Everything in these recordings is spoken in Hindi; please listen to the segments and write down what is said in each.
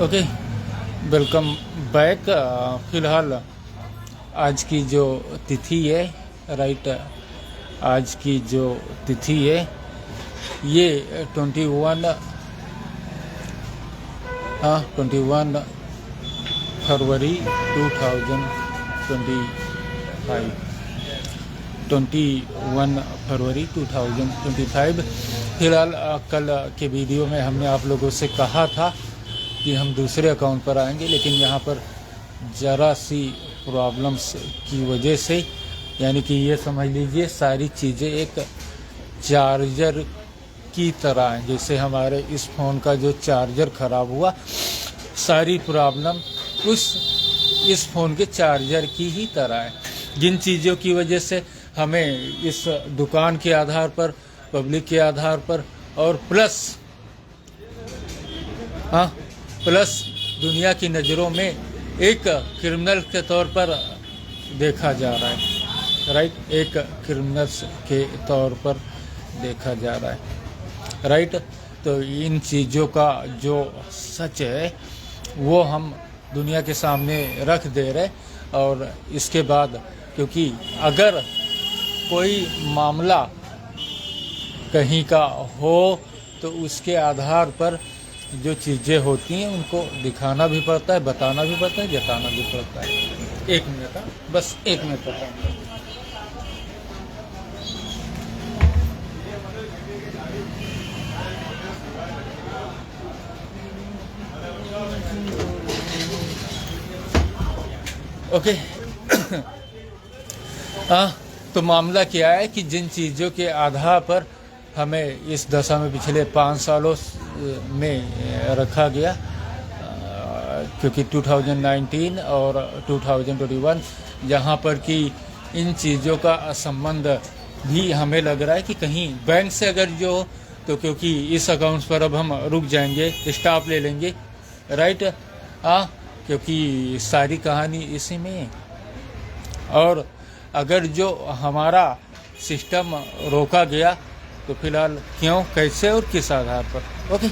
Okay, welcome back. फ़िलहाल आज की जो तिथि है, राइट, आज की जो तिथि है ये 21 फरवरी 2025। 21 फरवरी 2025। फ़िलहाल कल के वीडियो में हमने आप लोगों से कहा था कि हम दूसरे अकाउंट पर आएंगे, लेकिन यहाँ पर ज़रा सी प्रॉब्लम्स की वजह से, यानी कि ये समझ लीजिए सारी चीज़ें एक चार्जर की तरह हैं। जैसे हमारे इस फ़ोन का जो चार्जर ख़राब हुआ, सारी प्रॉब्लम इस फ़ोन के चार्जर की ही तरह है। जिन चीज़ों की वजह से हमें इस दुकान के आधार पर, पब्लिक के आधार पर और प्लस दुनिया की नज़रों में एक क्रिमिनल के तौर पर देखा जा रहा है, राइट, एक क्रिमिनल्स के तौर पर देखा जा रहा है, राइट। तो इन चीज़ों का जो सच है वो हम दुनिया के सामने रख दे रहे। और इसके बाद, क्योंकि अगर कोई मामला कहीं का हो तो उसके आधार पर जो चीज़ें होती हैं उनको दिखाना भी पड़ता है, बताना भी पड़ता है, जताना भी पड़ता है। एक मिनट, बस एक मिनट। ओके। तो मामला क्या है कि जिन चीज़ों के आधार पर हमें इस दशा में पिछले 5 सालों में रखा गया, क्योंकि 2019 और 2021 जहाँ पर कि इन चीज़ों का संबंध भी हमें लग रहा है कि कहीं बैंक से अगर जो, तो क्योंकि इस अकाउंट पर अब हम रुक जाएंगे, स्टॉप ले लेंगे, राइट, क्योंकि सारी कहानी इसी में है। और अगर जो हमारा सिस्टम रोका गया तो फिलहाल क्यों, कैसे और किस आधार पर। ओके,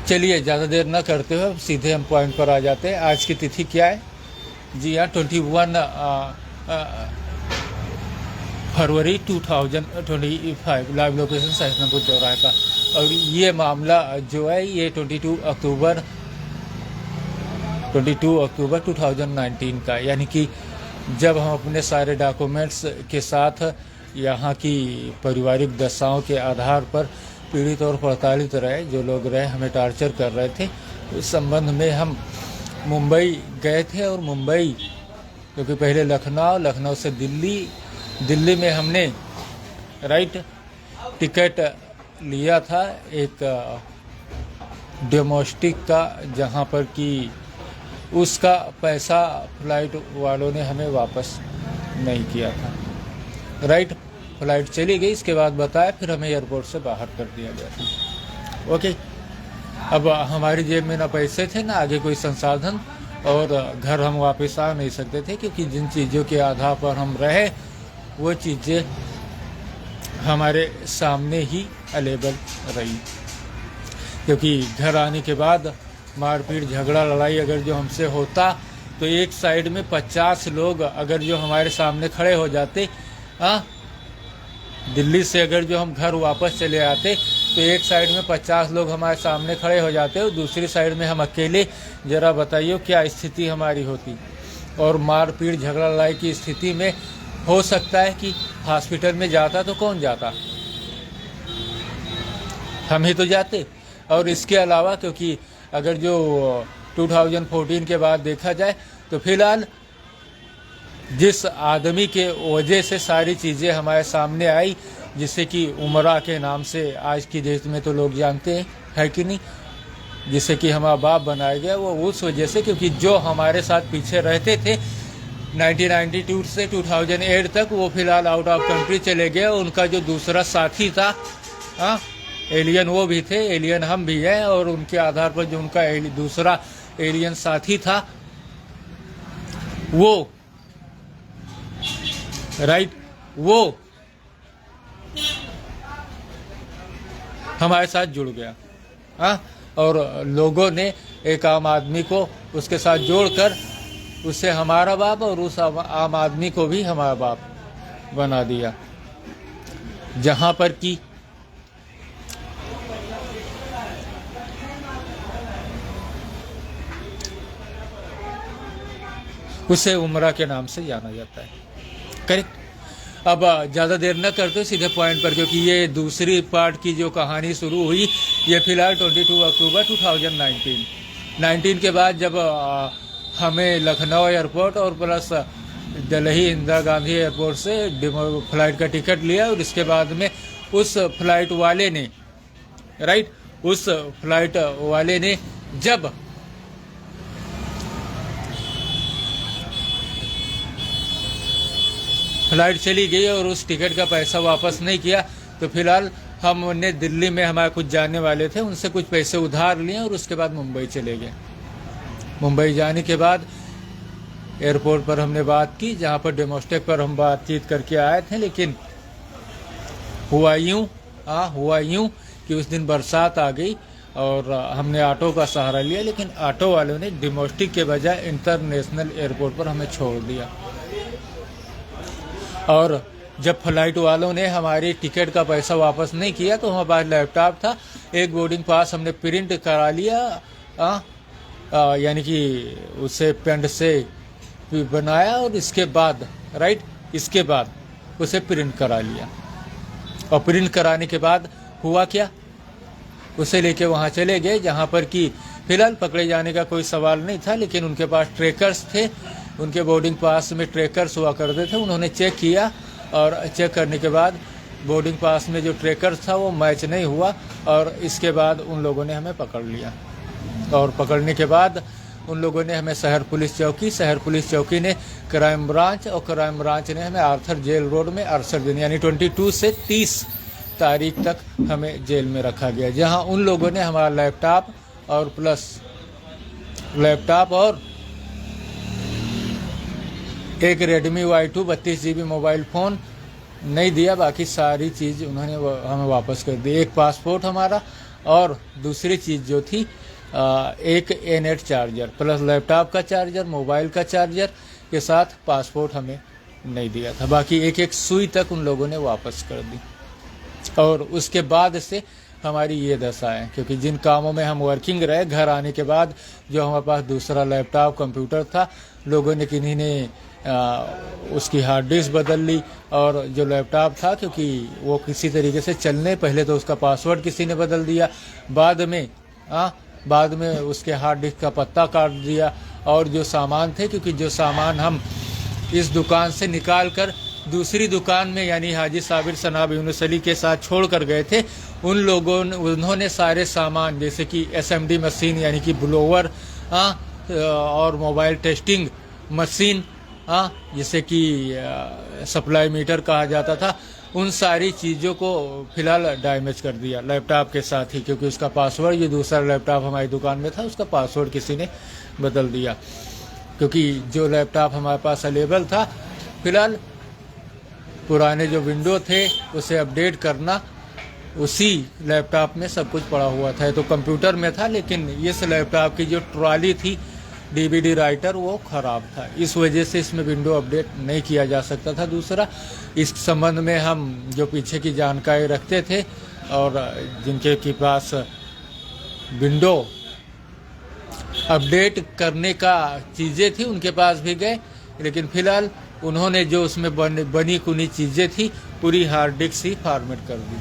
चलिए ज़्यादा देर न करते हुए सीधे हम पॉइंट पर आ जाते हैं। आज की तिथि क्या है? जी हाँ, 21 फरवरी 2025। लाइव लोकेशन सैसनपुर चौराहे का। और ये मामला जो है ये 22 अक्टूबर 2019 का, यानी कि जब हम अपने सारे डॉक्यूमेंट्स के साथ यहाँ की पारिवारिक दशाओं के आधार पर पीड़ित और प्रताड़ित रहे, जो लोग रहे हमें टार्चर कर रहे थे, उस संबंध में हम मुंबई गए थे। और मुंबई, क्योंकि पहले लखनऊ से दिल्ली में हमने, राइट, टिकट लिया था एक डोमेस्टिक का, जहाँ पर कि उसका पैसा फ्लाइट वालों ने हमें वापस नहीं किया था, राइट। फ्लाइट चली गई, इसके बाद बताया, फिर हमें एयरपोर्ट से बाहर कर दिया गया था। ओके, अब हमारी जेब में ना पैसे थे ना आगे कोई संसाधन, और घर हम वापस आ नहीं सकते थे, क्योंकि जिन चीज़ों के आधार पर हम रहे वो चीज़ें हमारे सामने ही अवेलेबल रही। क्योंकि घर आने के बाद मारपीट, झगड़ा, लड़ाई अगर जो हमसे होता तो एक साइड में 50 लोग अगर जो हमारे सामने खड़े हो जाते, दिल्ली से अगर जो हम घर वापस चले आते तो एक साइड में 50 लोग हमारे सामने खड़े हो जाते और दूसरी साइड में हम अकेले। जरा बताइए क्या स्थिति हमारी होती। और मारपीट, झगड़ा, लड़ाई की स्थिति में हो सकता है कि हॉस्पिटल में जाता तो कौन जाता, हम ही तो जाते। और इसके अलावा, क्योंकि अगर जो 2014 के बाद देखा जाए तो फिलहाल जिस आदमी के वजह से सारी चीज़ें हमारे सामने आई, जिसे कि उमरा के नाम से आज की डेट में तो लोग जानते हैं, है कि नहीं, जिसे कि हमारा बाप बनाया गया, वो उस वजह से, क्योंकि जो हमारे साथ पीछे रहते थे 1992 से 2008 तक, वो फिलहाल आउट ऑफ कंट्री चले गए। उनका जो दूसरा साथी था, एलियन वो भी थे, एलियन हम भी हैं, और उनके आधार पर जो उनका दूसरा एलियन साथी था वो, राइट, वो हमारे साथ जुड़ गया। हाँ, और लोगों ने एक आम आदमी को उसके साथ जोड़कर उससे हमारा बाप और उस आम आदमी को भी हमारा बाप बना दिया। जहाँ पर कि उसे उमरा के नाम से जाना जाता है। करेक्ट। अब ज़्यादा देर न करते सीधे पॉइंट पर, क्योंकि ये दूसरी पार्ट की जो कहानी शुरू हुई ये फिलहाल 22 अक्टूबर 2019 के बाद, जब हमें लखनऊ एयरपोर्ट और प्लस दिल्ली इंदिरा गांधी एयरपोर्ट से फ्लाइट का टिकट लिया, और इसके बाद में उस फ्लाइट वाले ने उस फ्लाइट वाले ने जब फ्लाइट चली गई और उस टिकट का पैसा वापस नहीं किया, तो फिलहाल हमने दिल्ली में हमारे कुछ जानने वाले थे, उनसे कुछ पैसे उधार लिए और उसके बाद मुंबई चले गए। मुंबई जाने के बाद एयरपोर्ट पर हमने बात की, जहां पर डेमोस्टेक पर हम बातचीत करके आए थे, लेकिन हुआ यूं कि उस दिन बरसात आ गई और हमने ऑटो का सहारा लिया, लेकिन ऑटो वालों ने डेमोस्टेक के बजाय इंटरनेशनल एयरपोर्ट पर हमें छोड़ दिया। और जब फ्लाइट वालों ने हमारी टिकट का पैसा वापस नहीं किया, तो हमारे पास लैपटॉप था, एक बोर्डिंग पास हमने प्रिंट करा लिया, यानी कि उसे पेन से बनाया और इसके बाद इसके बाद उसे प्रिंट करा लिया। और प्रिंट कराने के बाद हुआ क्या, उसे लेके वहाँ चले गए, जहाँ पर कि फिलहाल पकड़े जाने का कोई सवाल नहीं था, लेकिन उनके पास ट्रैकर्स थे, उनके बोर्डिंग पास में ट्रैकर्स हुआ करते थे। उन्होंने चेक किया और चेक करने के बाद बोर्डिंग पास में जो ट्रैकर्स था वो मैच नहीं हुआ, और इसके बाद उन लोगों ने हमें पकड़ लिया। और पकड़ने के बाद उन लोगों ने हमें शहर पुलिस चौकी ने क्राइम ब्रांच, और क्राइम ब्रांच ने हमें आर्थर जेल रोड में 68 दिन यानी 22 से 30 तारीख तक हमें जेल में रखा गया, जहां उन लोगों ने हमारा लैपटॉप और एक Redmi Y2 32 GB mobile phone नहीं दिया, बाकी सारी चीज़ उन्होंने हमें वापस कर दी। एक पासपोर्ट हमारा, और दूसरी चीज़ जो थी एक A-नेट चार्जर प्लस लैपटॉप का चार्जर, मोबाइल का चार्जर के साथ पासपोर्ट हमें नहीं दिया था। बाकी एक सुई तक उन लोगों ने वापस कर दी। और उसके बाद से हमारी ये दशा है, क्योंकि जिन कामों में हम वर्किंग रहे, घर आने के बाद जो हमारे पास दूसरा लैपटॉप कंप्यूटर था, लोगों ने किन्हीं ने उसकी हार्ड डिस्क बदल ली, और जो लैपटॉप था क्योंकि वो किसी तरीके से चलने, पहले तो उसका पासवर्ड किसी ने बदल दिया, बाद में उसके हार्ड डिस्क का पत्ता काट दिया, और जो सामान थे, क्योंकि जो सामान हम इस दुकान से निकाल कर दूसरी दुकान में यानी हाजी साबिर सनाब यूनुस अली के साथ छोड़ कर गए थे, उन्होंने सारे सामान जैसे कि SMD मशीन यानी कि ब्लोवर और मोबाइल टेस्टिंग मशीन जैसे कि सप्लाई मीटर कहा जाता था, उन सारी चीज़ों को फिलहाल डैमेज कर दिया लैपटॉप के साथ ही, क्योंकि उसका पासवर्ड, जो दूसरा लैपटॉप हमारी दुकान में था उसका पासवर्ड किसी ने बदल दिया। क्योंकि जो लैपटॉप हमारे पास अवेलेबल था, फिलहाल पुराने जो विंडो थे उसे अपडेट करना, उसी लैपटॉप में सब कुछ पड़ा हुआ था। तो कंप्यूटर में था, लेकिन इस लैपटॉप की जो ट्रॉली थी DVD राइटर वो ख़राब था, इस वजह से इसमें विंडो अपडेट नहीं किया जा सकता था। दूसरा, इस संबंध में हम जो पीछे की जानकारी रखते थे और जिनके के पास विंडो अपडेट करने का चीज़ें थी उनके पास भी गए, लेकिन फ़िलहाल उन्होंने जो उसमें बनी कुनी चीज़ें थी पूरी हार्ड डिस्क ही फॉर्मेट कर दी,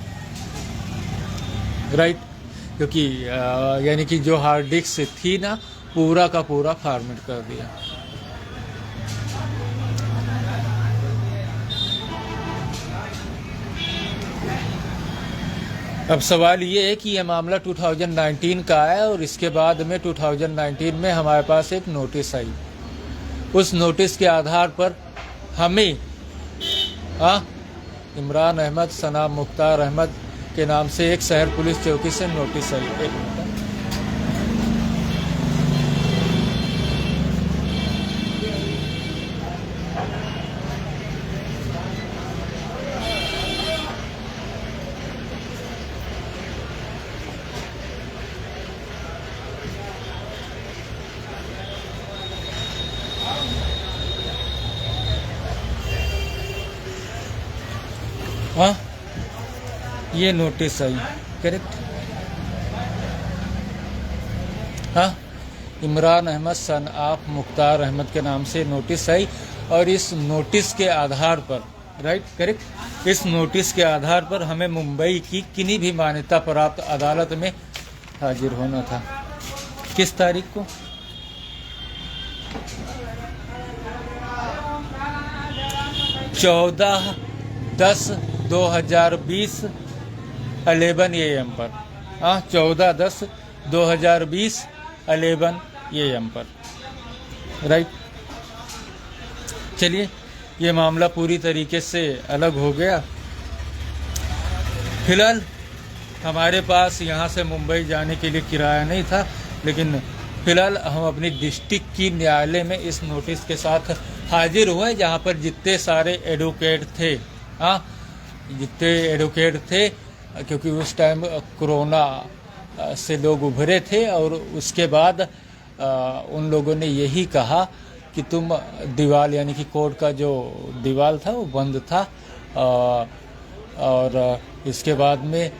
क्योंकि यानी कि जो हार्ड डिस्क थी ना, पूरा का पूरा फॉर्मेट कर दिया। अब सवाल ये है कि ये मामला 2019 का है, और इसके बाद में 2019 में हमारे पास एक नोटिस आई। उस नोटिस के आधार पर हमें इमरान अहमद, सना मुख्तार अहमद के नाम से एक शहर पुलिस चौकी से नोटिस आई। हाँ, ये नोटिस आई, करेक्ट। हाँ, इमरान अहमद सन ऑफ मुख्तार अहमद के नाम से नोटिस आई, और इस नोटिस के आधार पर, राइट, करेक्ट, इस नोटिस के आधार पर हमें मुंबई की किन्हीं भी मान्यता प्राप्त अदालत में हाजिर होना था। किस तारीख को? 14/10/2020 11 AM पर। हाँ, 14/10/2020 11 AM पर, राइट। चलिए, ये मामला पूरी तरीके से अलग हो गया। फिलहाल हमारे पास यहाँ से मुंबई जाने के लिए किराया नहीं था, लेकिन फिलहाल हम अपनी डिस्ट्रिक्ट की न्यायालय में इस नोटिस के साथ हाजिर हुए, जहाँ पर जितने सारे एडवोकेट थे, हाँ, जितने एडवोकेट थे, क्योंकि उस टाइम कोरोना से लोग उभरे थे, और उसके बाद उन लोगों ने यही कहा कि तुम दीवार, यानी कि कोर्ट का जो दीवार था वो बंद था, और इसके बाद में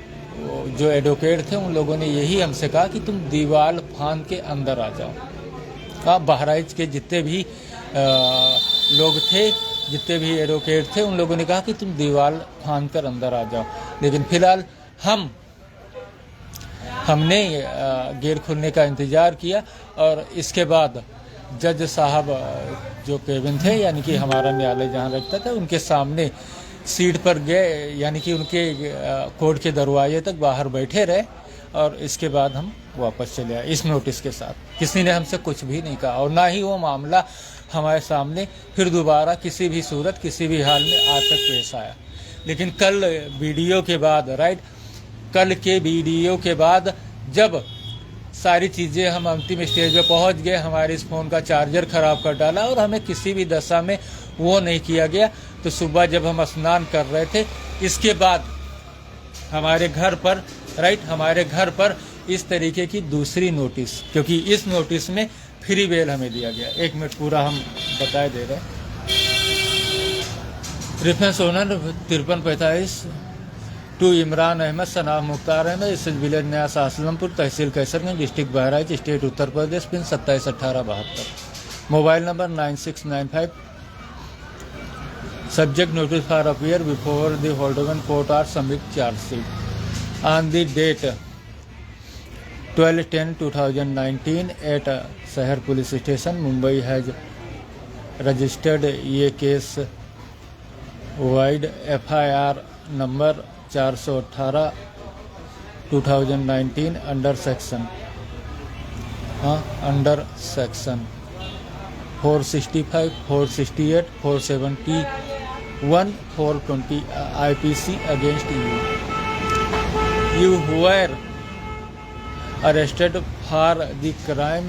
जो एडवोकेट थे उन लोगों ने यही हमसे कहा कि तुम दीवार फांद के अंदर आ जाओ। हाँ, बहराइच के जितने भी लोग थे, जितने भी एडवोकेट थे, उन लोगों ने कहा कि तुम दीवार फांद कर अंदर आ जाओ। लेकिन फिलहाल हमने गेट खुलने का इंतज़ार किया, और इसके बाद जज साहब जो केबिन थे, यानी कि हमारा न्यायालय जहाँ लगता था, उनके सामने सीट पर गए, यानी कि उनके कोर्ट के दरवाजे तक बाहर बैठे रहे, और इसके बाद हम वापस चले आए इस नोटिस के साथ। किसी ने हमसे कुछ भी नहीं कहा, और ना ही वो मामला हमारे सामने फिर दोबारा किसी भी सूरत, किसी भी हाल में आज तक पेश आया। लेकिन कल वीडियो के बाद, राइट, कल के वीडियो के बाद जब सारी चीज़ें हम अंतिम स्टेज पे पहुंच गए, हमारे इस फ़ोन का चार्जर ख़राब कर डाला, और हमें किसी भी दशा में वो नहीं किया गया। तो सुबह जब हम स्नान कर रहे थे, इसके बाद हमारे घर पर, राइट, हमारे घर पर इस तरीके की दूसरी नोटिस, क्योंकि इस नोटिस में फ्री बेल हमें दिया गया। 1 मिनट पूरा हम बता दे रहे हैं। Reference owner 5345 to Imran Ahmed son of Mukhtar Ahmed, इस village Naya Sasalampur, tehsil Kaiserganj, district Bahraich, state Uttar Pradesh, pin 271872, mobile number 9695। Subject notice for appear before the Holdovan court or submit charge sheet on the date 12/10/2019 at Sahar Police Station, Mumbai has registered ये case wide FIR number 418/2019 under section 465, 468, 471, 420 IPC against you. You were arrested for the crime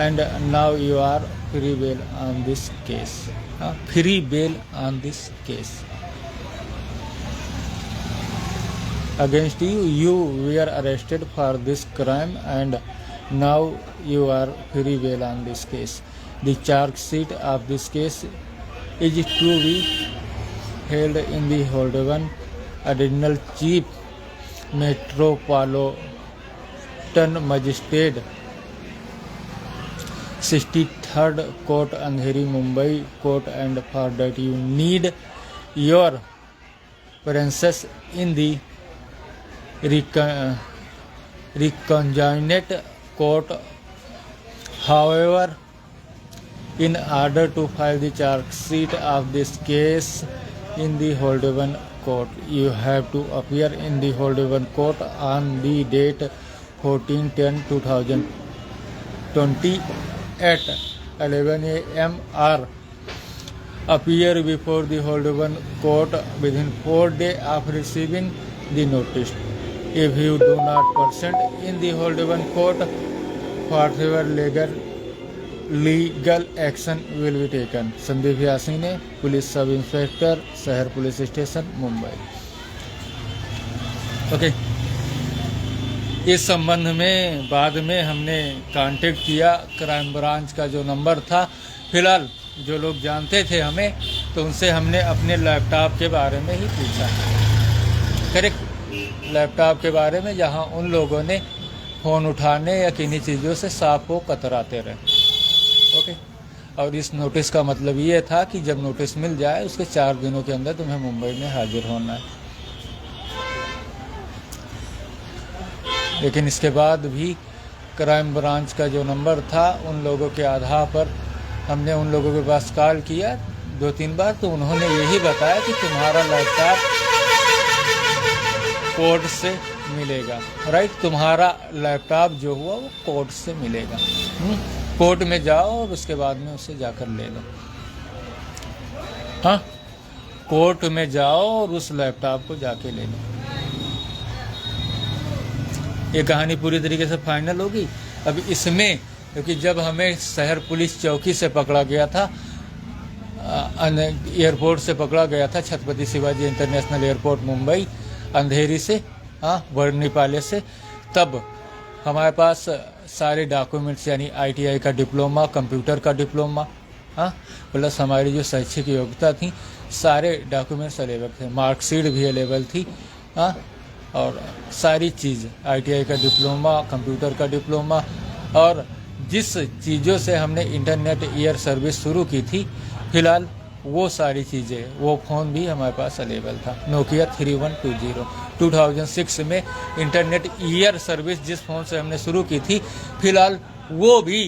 and now you are free bail on this case. Free bail on this case. Against you, you were arrested for this crime and now you are free bail on this case. The charge sheet of this case is to be held in the Holdovan Additional Chief Metropolitan Magistrate 63rd Court, Andheri, Mumbai Court, and for that you need your presence in the reconjoined court. However, in order to file the charge sheet of this case in the Holdovan court, you have to appear in the Holdovan court on the date 14/10/2020 at 11 AM or appear before the Holdovan court within 4 days of receiving the notice. If you do not present in the Holdovan court, whatever legal action will be taken. Sandeep यासी ने, पुलिस सब इंस्पेक्टर, शहर पुलिस स्टेशन, मुंबई। ओके, इस संबंध में बाद में हमने कांटेक्ट किया क्राइम ब्रांच का जो नंबर था। फिलहाल जो लोग जानते थे हमें, तो उनसे हमने अपने लैपटॉप के बारे में ही पूछा। करेक्ट लैपटॉप के बारे में, जहां उन लोगों ने फ़ोन उठाने या किन्हीं चीज़ों से सांप को कतराते रहे। ओके, और इस नोटिस का मतलब ये था कि जब नोटिस मिल जाए उसके 4 दिनों के अंदर तुम्हें मुंबई में हाजिर होना है। लेकिन इसके बाद भी क्राइम ब्रांच का जो नंबर था, उन लोगों के आधार पर हमने उन लोगों के पास कॉल किया 2-3 बार, तो उन्होंने यही बताया कि तुम्हारा लैपटॉप कोर्ट से मिलेगा। राइट, तुम्हारा लैपटॉप जो हुआ वो कोर्ट से मिलेगा। कोर्ट में जाओ और उसके बाद में उसे जाकर ले लो। हाँ, कोर्ट में जाओ और उस लैपटॉप को जाके ले लो। ये कहानी पूरी तरीके से फाइनल होगी। अब इसमें क्योंकि जब हमें शहर पुलिस चौकी से पकड़ा गया था, एयरपोर्ट से पकड़ा गया था, छत्रपति शिवाजी इंटरनेशनल एयरपोर्ट मुंबई, अंधेरी से, हाँ, वर्णीपाले से, तब हमारे पास सारे डॉक्यूमेंट्स यानी ITI का डिप्लोमा, कंप्यूटर का डिप्लोमा, हाँ, प्लस हमारी जो शैक्षिक योग्यता थी, सारे डॉक्यूमेंट्स अवेलेबल थे, मार्कशीट भी अवेलेबल थी, हाँ, और सारी चीज़ ITI का डिप्लोमा, कंप्यूटर का डिप्लोमा, और जिस चीज़ों से हमने इंटरनेट ईयर सर्विस शुरू की थी, फिलहाल वो सारी चीज़ें, वो फ़ोन भी हमारे पास अवेलेबल था, नोकिया 3120। 2006 में इंटरनेट ईयर सर्विस जिस फ़ोन से हमने शुरू की थी, फिलहाल वो भी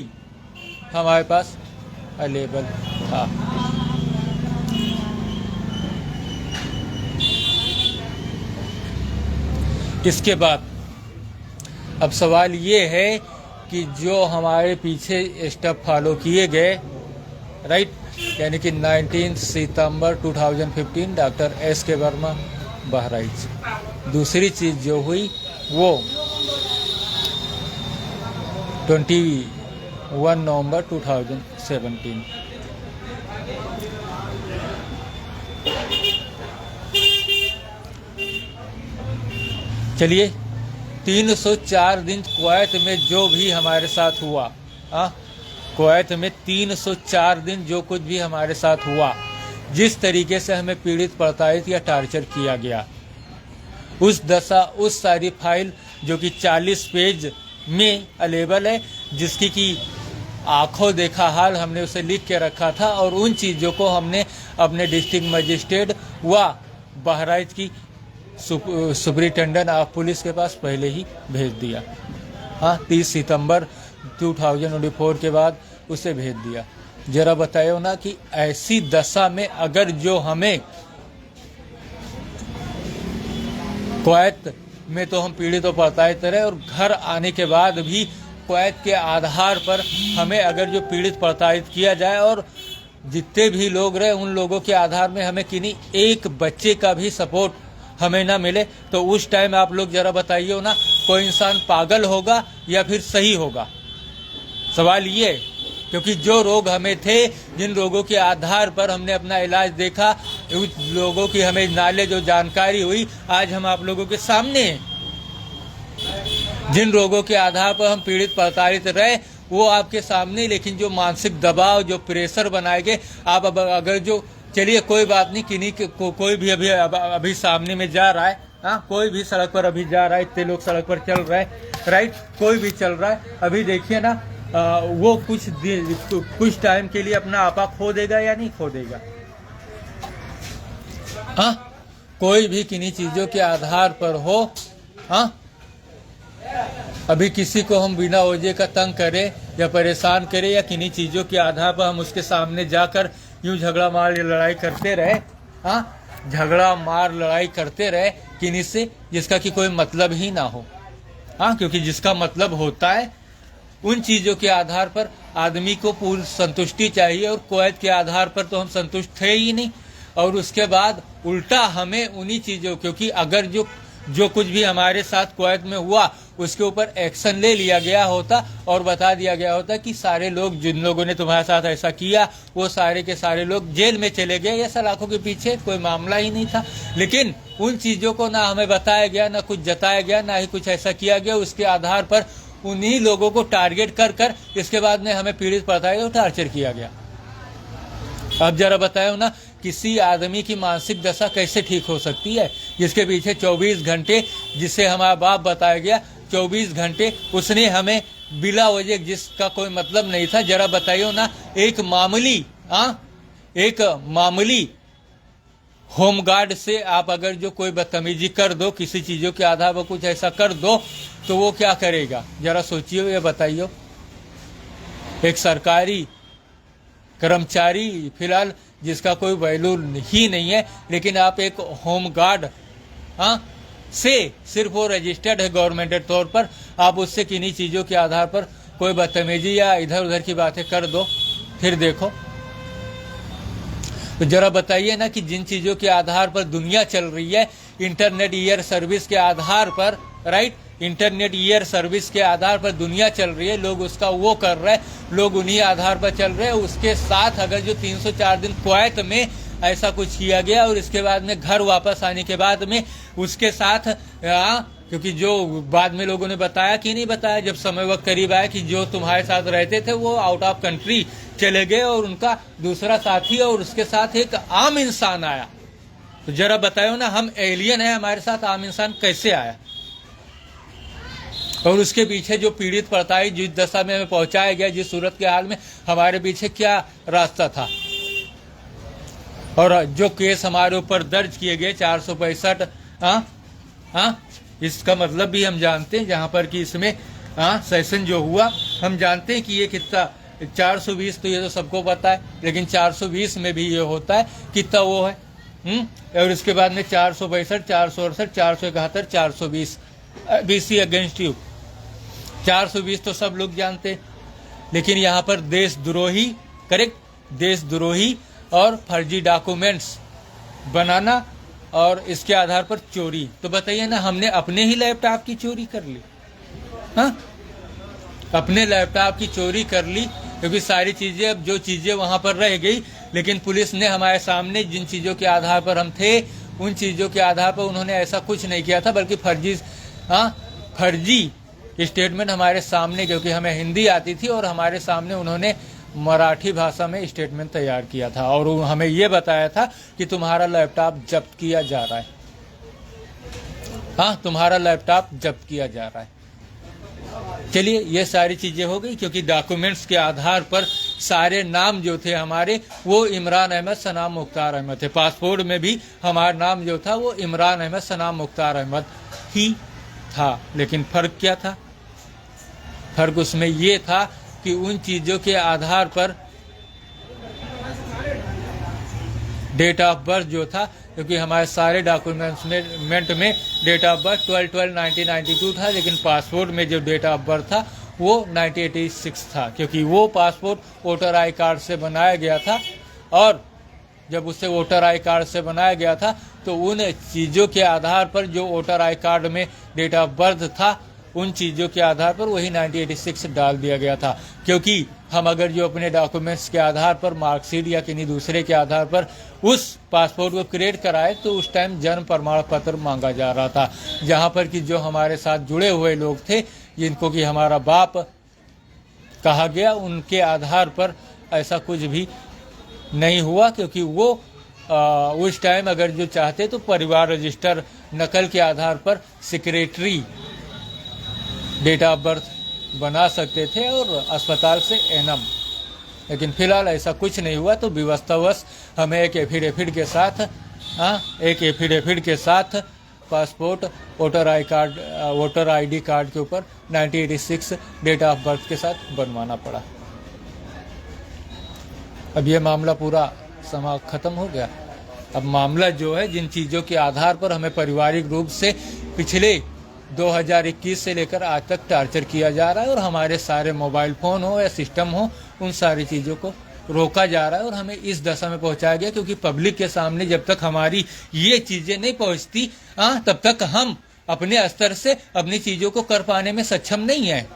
हमारे पास अवेलेबल था। इसके बाद अब सवाल ये है कि जो हमारे पीछे स्टेप फॉलो किए गए, राइट, यानी कि 19 सितंबर 2015 डॉक्टर S.K. वर्मा बहराइच। दूसरी चीज़ जो हुई वो 21 नवंबर 2017। चलिए, 304 दिन कुवैत में जो भी हमारे साथ हुआ, कुवैत में 304 दिन जो कुछ भी हमारे साथ हुआ, जिस तरीके से हमें पीड़ित, प्रताड़ित या टार्चर किया गया, उस दशा, उस सारी फाइल जो कि 40 पेज में अवेलेबल है, जिसकी कि आंखों देखा हाल हमने उसे लिख के रखा था, और उन चीज़ों को हमने अपने डिस्ट्रिक्ट मजिस्ट्रेट व बहराइच की सुपरिटेंडेंट ऑफ पुलिस के पास पहले ही भेज दिया। हाँ, 30 सितंबर 2024 के बाद उसे भेज दिया। जरा बताइए ना कि ऐसी दशा में अगर जो हमें कुवैत में तो हम पीड़ित और प्रताड़ित रहे, और घर आने के बाद भी कुवैत के आधार पर हमें अगर जो पीड़ित प्रताड़ित किया जाए, और जितने भी लोग रहे उन लोगों के आधार में हमें किन्हीं एक बच्चे का भी सपोर्ट हमें ना मिले, तो उस टाइम आप लोग जरा बताइए ना, कोई इंसान पागल होगा या फिर सही होगा? सवाल ये, क्योंकि जो रोग हमें थे, जिन रोगों के आधार पर हमने अपना इलाज देखा, उस लोगों की हमें नॉलेज और जानकारी हुई, आज हम आप लोगों के सामने हैं। जिन रोगों के आधार पर हम पीड़ित प्रताड़ित रहे वो आपके सामने, लेकिन जो मानसिक दबाव, जो प्रेशर बनाए गए, आप अब अगर जो, चलिए कोई बात नहीं, किन्हीं कोई भी अभी सामने में जा रहा है, हाँ, कोई भी सड़क पर अभी जा रहा है, इतने लोग सड़क पर चल रहे हैं, राइट, कोई भी चल रहा है, अभी देखिए ना, वो कुछ टाइम के लिए अपना आपा खो देगा या नहीं खो देगा? हाँ, कोई भी किन्हीं चीजों के आधार पर हो, हाँ, अभी किसी को हम बिना वजह का तंग करें या परेशान करें, या किन्हीं चीजों के आधार पर हम उसके सामने जाकर यूं झगड़ा मार लड़ाई करते रहे, हाँ, झगड़ा मार लड़ाई करते रहे किन्हीं से, जिसका कि कोई मतलब ही ना हो, हाँ, क्योंकि जिसका मतलब होता है उन चीज़ों के आधार पर आदमी को पूर्ण संतुष्टि चाहिए, और कुवैत के आधार पर तो हम संतुष्ट थे ही नहीं, और उसके बाद उल्टा हमें उन्हीं चीज़ों, क्योंकि अगर जो कुछ भी हमारे साथ कुवैत में हुआ उसके ऊपर एक्शन ले लिया गया होता और बता दिया गया होता कि सारे लोग, जिन लोगों ने तुम्हारे साथ ऐसा किया, वो सारे के सारे लोग जेल में चले गए, या सलाखों के पीछे, कोई मामला ही नहीं था। लेकिन उन चीज़ों को ना हमें बताया गया, ना कुछ जताया गया, ना ही कुछ ऐसा किया गया, उसके आधार पर उन्हीं लोगों को टारगेट कर इसके बाद में हमें पीड़ित प्रताड़ित और टार्चर किया गया। अब जरा बताओ ना किसी आदमी की मानसिक दशा कैसे ठीक हो सकती है, जिसके पीछे 24 घंटे, जिससे हमारा बाप बताया गया 24 घंटे उसने हमें बिला वजह, जिसका कोई मतलब नहीं था। जरा बताइए ना, एक मामूली होमगार्ड से आप अगर जो कोई बदतमीजी कर दो, किसी चीजों के आधार पर कुछ ऐसा कर दो, तो वो क्या करेगा, जरा सोचिए, ये बताइए। एक सरकारी कर्मचारी फिलहाल जिसका कोई वैल्यू ही नहीं है, लेकिन आप एक होमगार्ड से, सिर्फ वो रजिस्टर्ड है गवर्नमेंट के तौर पर, आप उससे किन्हीं चीजों के आधार पर कोई बदतमीजी या इधर उधर की बातें कर दो, फिर देखो। तो जरा बताइए ना कि जिन चीजों के आधार पर दुनिया चल रही है, इंटरनेट ईयर सर्विस के आधार पर, राइट, इंटरनेट ईयर सर्विस के आधार पर दुनिया चल रही है, लोग उसका वो कर रहे हैं, लोग उन्हीं आधार पर चल रहे हैं। उसके साथ अगर जो 304 दिन कुवैत में ऐसा कुछ किया गया और इसके बाद में घर वापस आने के बाद में उसके साथ क्योंकि जो बाद में लोगों ने बताया कि नहीं बताया, जब समय वक्त करीब आया कि जो तुम्हारे साथ रहते थे वो आउट ऑफ कंट्री चले गए और उनका दूसरा साथी और उसके साथ एक आम इंसान आया, तो जरा बताओ ना, हम एलियन है, हमारे साथ आम इंसान कैसे आया? और उसके पीछे जो पीड़ित पड़ताई, जिस दशा में हमें पहुंचाया गया, जिस सूरत के हाल में, हमारे पीछे क्या रास्ता था? और जो केस हमारे ऊपर दर्ज किए गए 465, इसका मतलब भी हम जानते हैं, जहां पर कि इसमें सेशन जो हुआ, हम जानते हैं कि ये कितना 420, तो ये तो सबको पता है, लेकिन 420 में भी ये होता है कितना वो है, और इसके बाद में 462, 468, 471, 420 BC अगेंस्ट यू, 420 तो सब लोग जानते हैं। लेकिन यहाँ पर देशद्रोही, करेक्ट, देशद्रोही और फर्जी डॉक्यूमेंट्स बनाना और इसके आधार पर चोरी, तो बताइए ना, हमने अपने ही लैपटॉप की चोरी कर ली, अपने लैपटॉप की चोरी कर ली, क्योंकि सारी चीजें, अब जो चीजें वहां पर रह गई, लेकिन पुलिस ने हमारे सामने जिन चीजों के आधार पर हम थे, उन चीजों के आधार पर उन्होंने ऐसा कुछ नहीं किया था, बल्कि फर्जी स्टेटमेंट हमारे सामने, क्योंकि हमें हिंदी आती थी, और हमारे सामने उन्होंने मराठी भाषा में स्टेटमेंट तैयार किया था और हमें ये बताया था कि तुम्हारा लैपटॉप जब्त किया जा रहा है, तुम्हारा लैपटॉप जब्त किया जा रहा है। चलिए, ये सारी चीजें हो गई, क्योंकि डॉक्यूमेंट्स के आधार पर सारे नाम जो थे हमारे, वो इमरान अहमद सनाम मुख्तार अहमद थे। पासपोर्ट में भी हमारा नाम जो था वो इमरान अहमद सनाम मुख्तार अहमद ही था। लेकिन फर्क क्या था? फर्क उसमें ये था कि उन चीजों के आधार पर डेट ऑफ बर्थ जो था, क्योंकि हमारे सारे डॉक्यूमेंट्स में डेट ऑफ बर्थ 12/12/1992 था, लेकिन पासपोर्ट में जो डेट ऑफ बर्थ था वो 1986 था, क्योंकि वो पासपोर्ट वोटर आई कार्ड से बनाया गया था। और जब उसे वोटर आई कार्ड से बनाया गया था, तो उन चीज़ों के आधार पर जो वोटर आई कार्ड में डेट ऑफ बर्थ था, उन चीज़ों के आधार पर वही 1986 डाल दिया गया था। क्योंकि हम अगर जो अपने डॉक्यूमेंट्स के आधार पर, मार्कशीट या किन्हीं दूसरे के आधार पर उस पासपोर्ट को क्रिएट कराए, तो उस टाइम जन्म प्रमाण पत्र मांगा जा रहा था, जहां पर कि जो हमारे साथ जुड़े हुए लोग थे, जिनको कि हमारा बाप कहा गया, उनके आधार पर ऐसा कुछ भी नहीं हुआ। क्योंकि वो उस टाइम अगर जो चाहते तो परिवार रजिस्टर नकल के आधार पर सेक्रेटरी डेट ऑफ बर्थ बना सकते थे और अस्पताल से एनम, लेकिन फिलहाल ऐसा कुछ नहीं हुआ। तो व्यवस्थावश हमें एक एफिडेविट के साथ पासपोर्ट, वोटर आईडी कार्ड के ऊपर 1986 डेट ऑफ बर्थ के साथ बनवाना पड़ा। अब ये मामला पूरा खत्म हो गया। अब मामला जो है, जिन चीज़ों के आधार पर हमें पारिवारिक रूप से पिछले 2021 से लेकर आज तक टार्चर किया जा रहा है, और हमारे सारे मोबाइल फ़ोन हो या सिस्टम हो, उन सारी चीज़ों को रोका जा रहा है और हमें इस दशा में पहुंचाया गया। क्योंकि पब्लिक के सामने जब तक हमारी ये चीज़ें नहीं पहुंचती, तब तक हम अपने स्तर से अपनी चीज़ों को कर पाने में सक्षम नहीं है।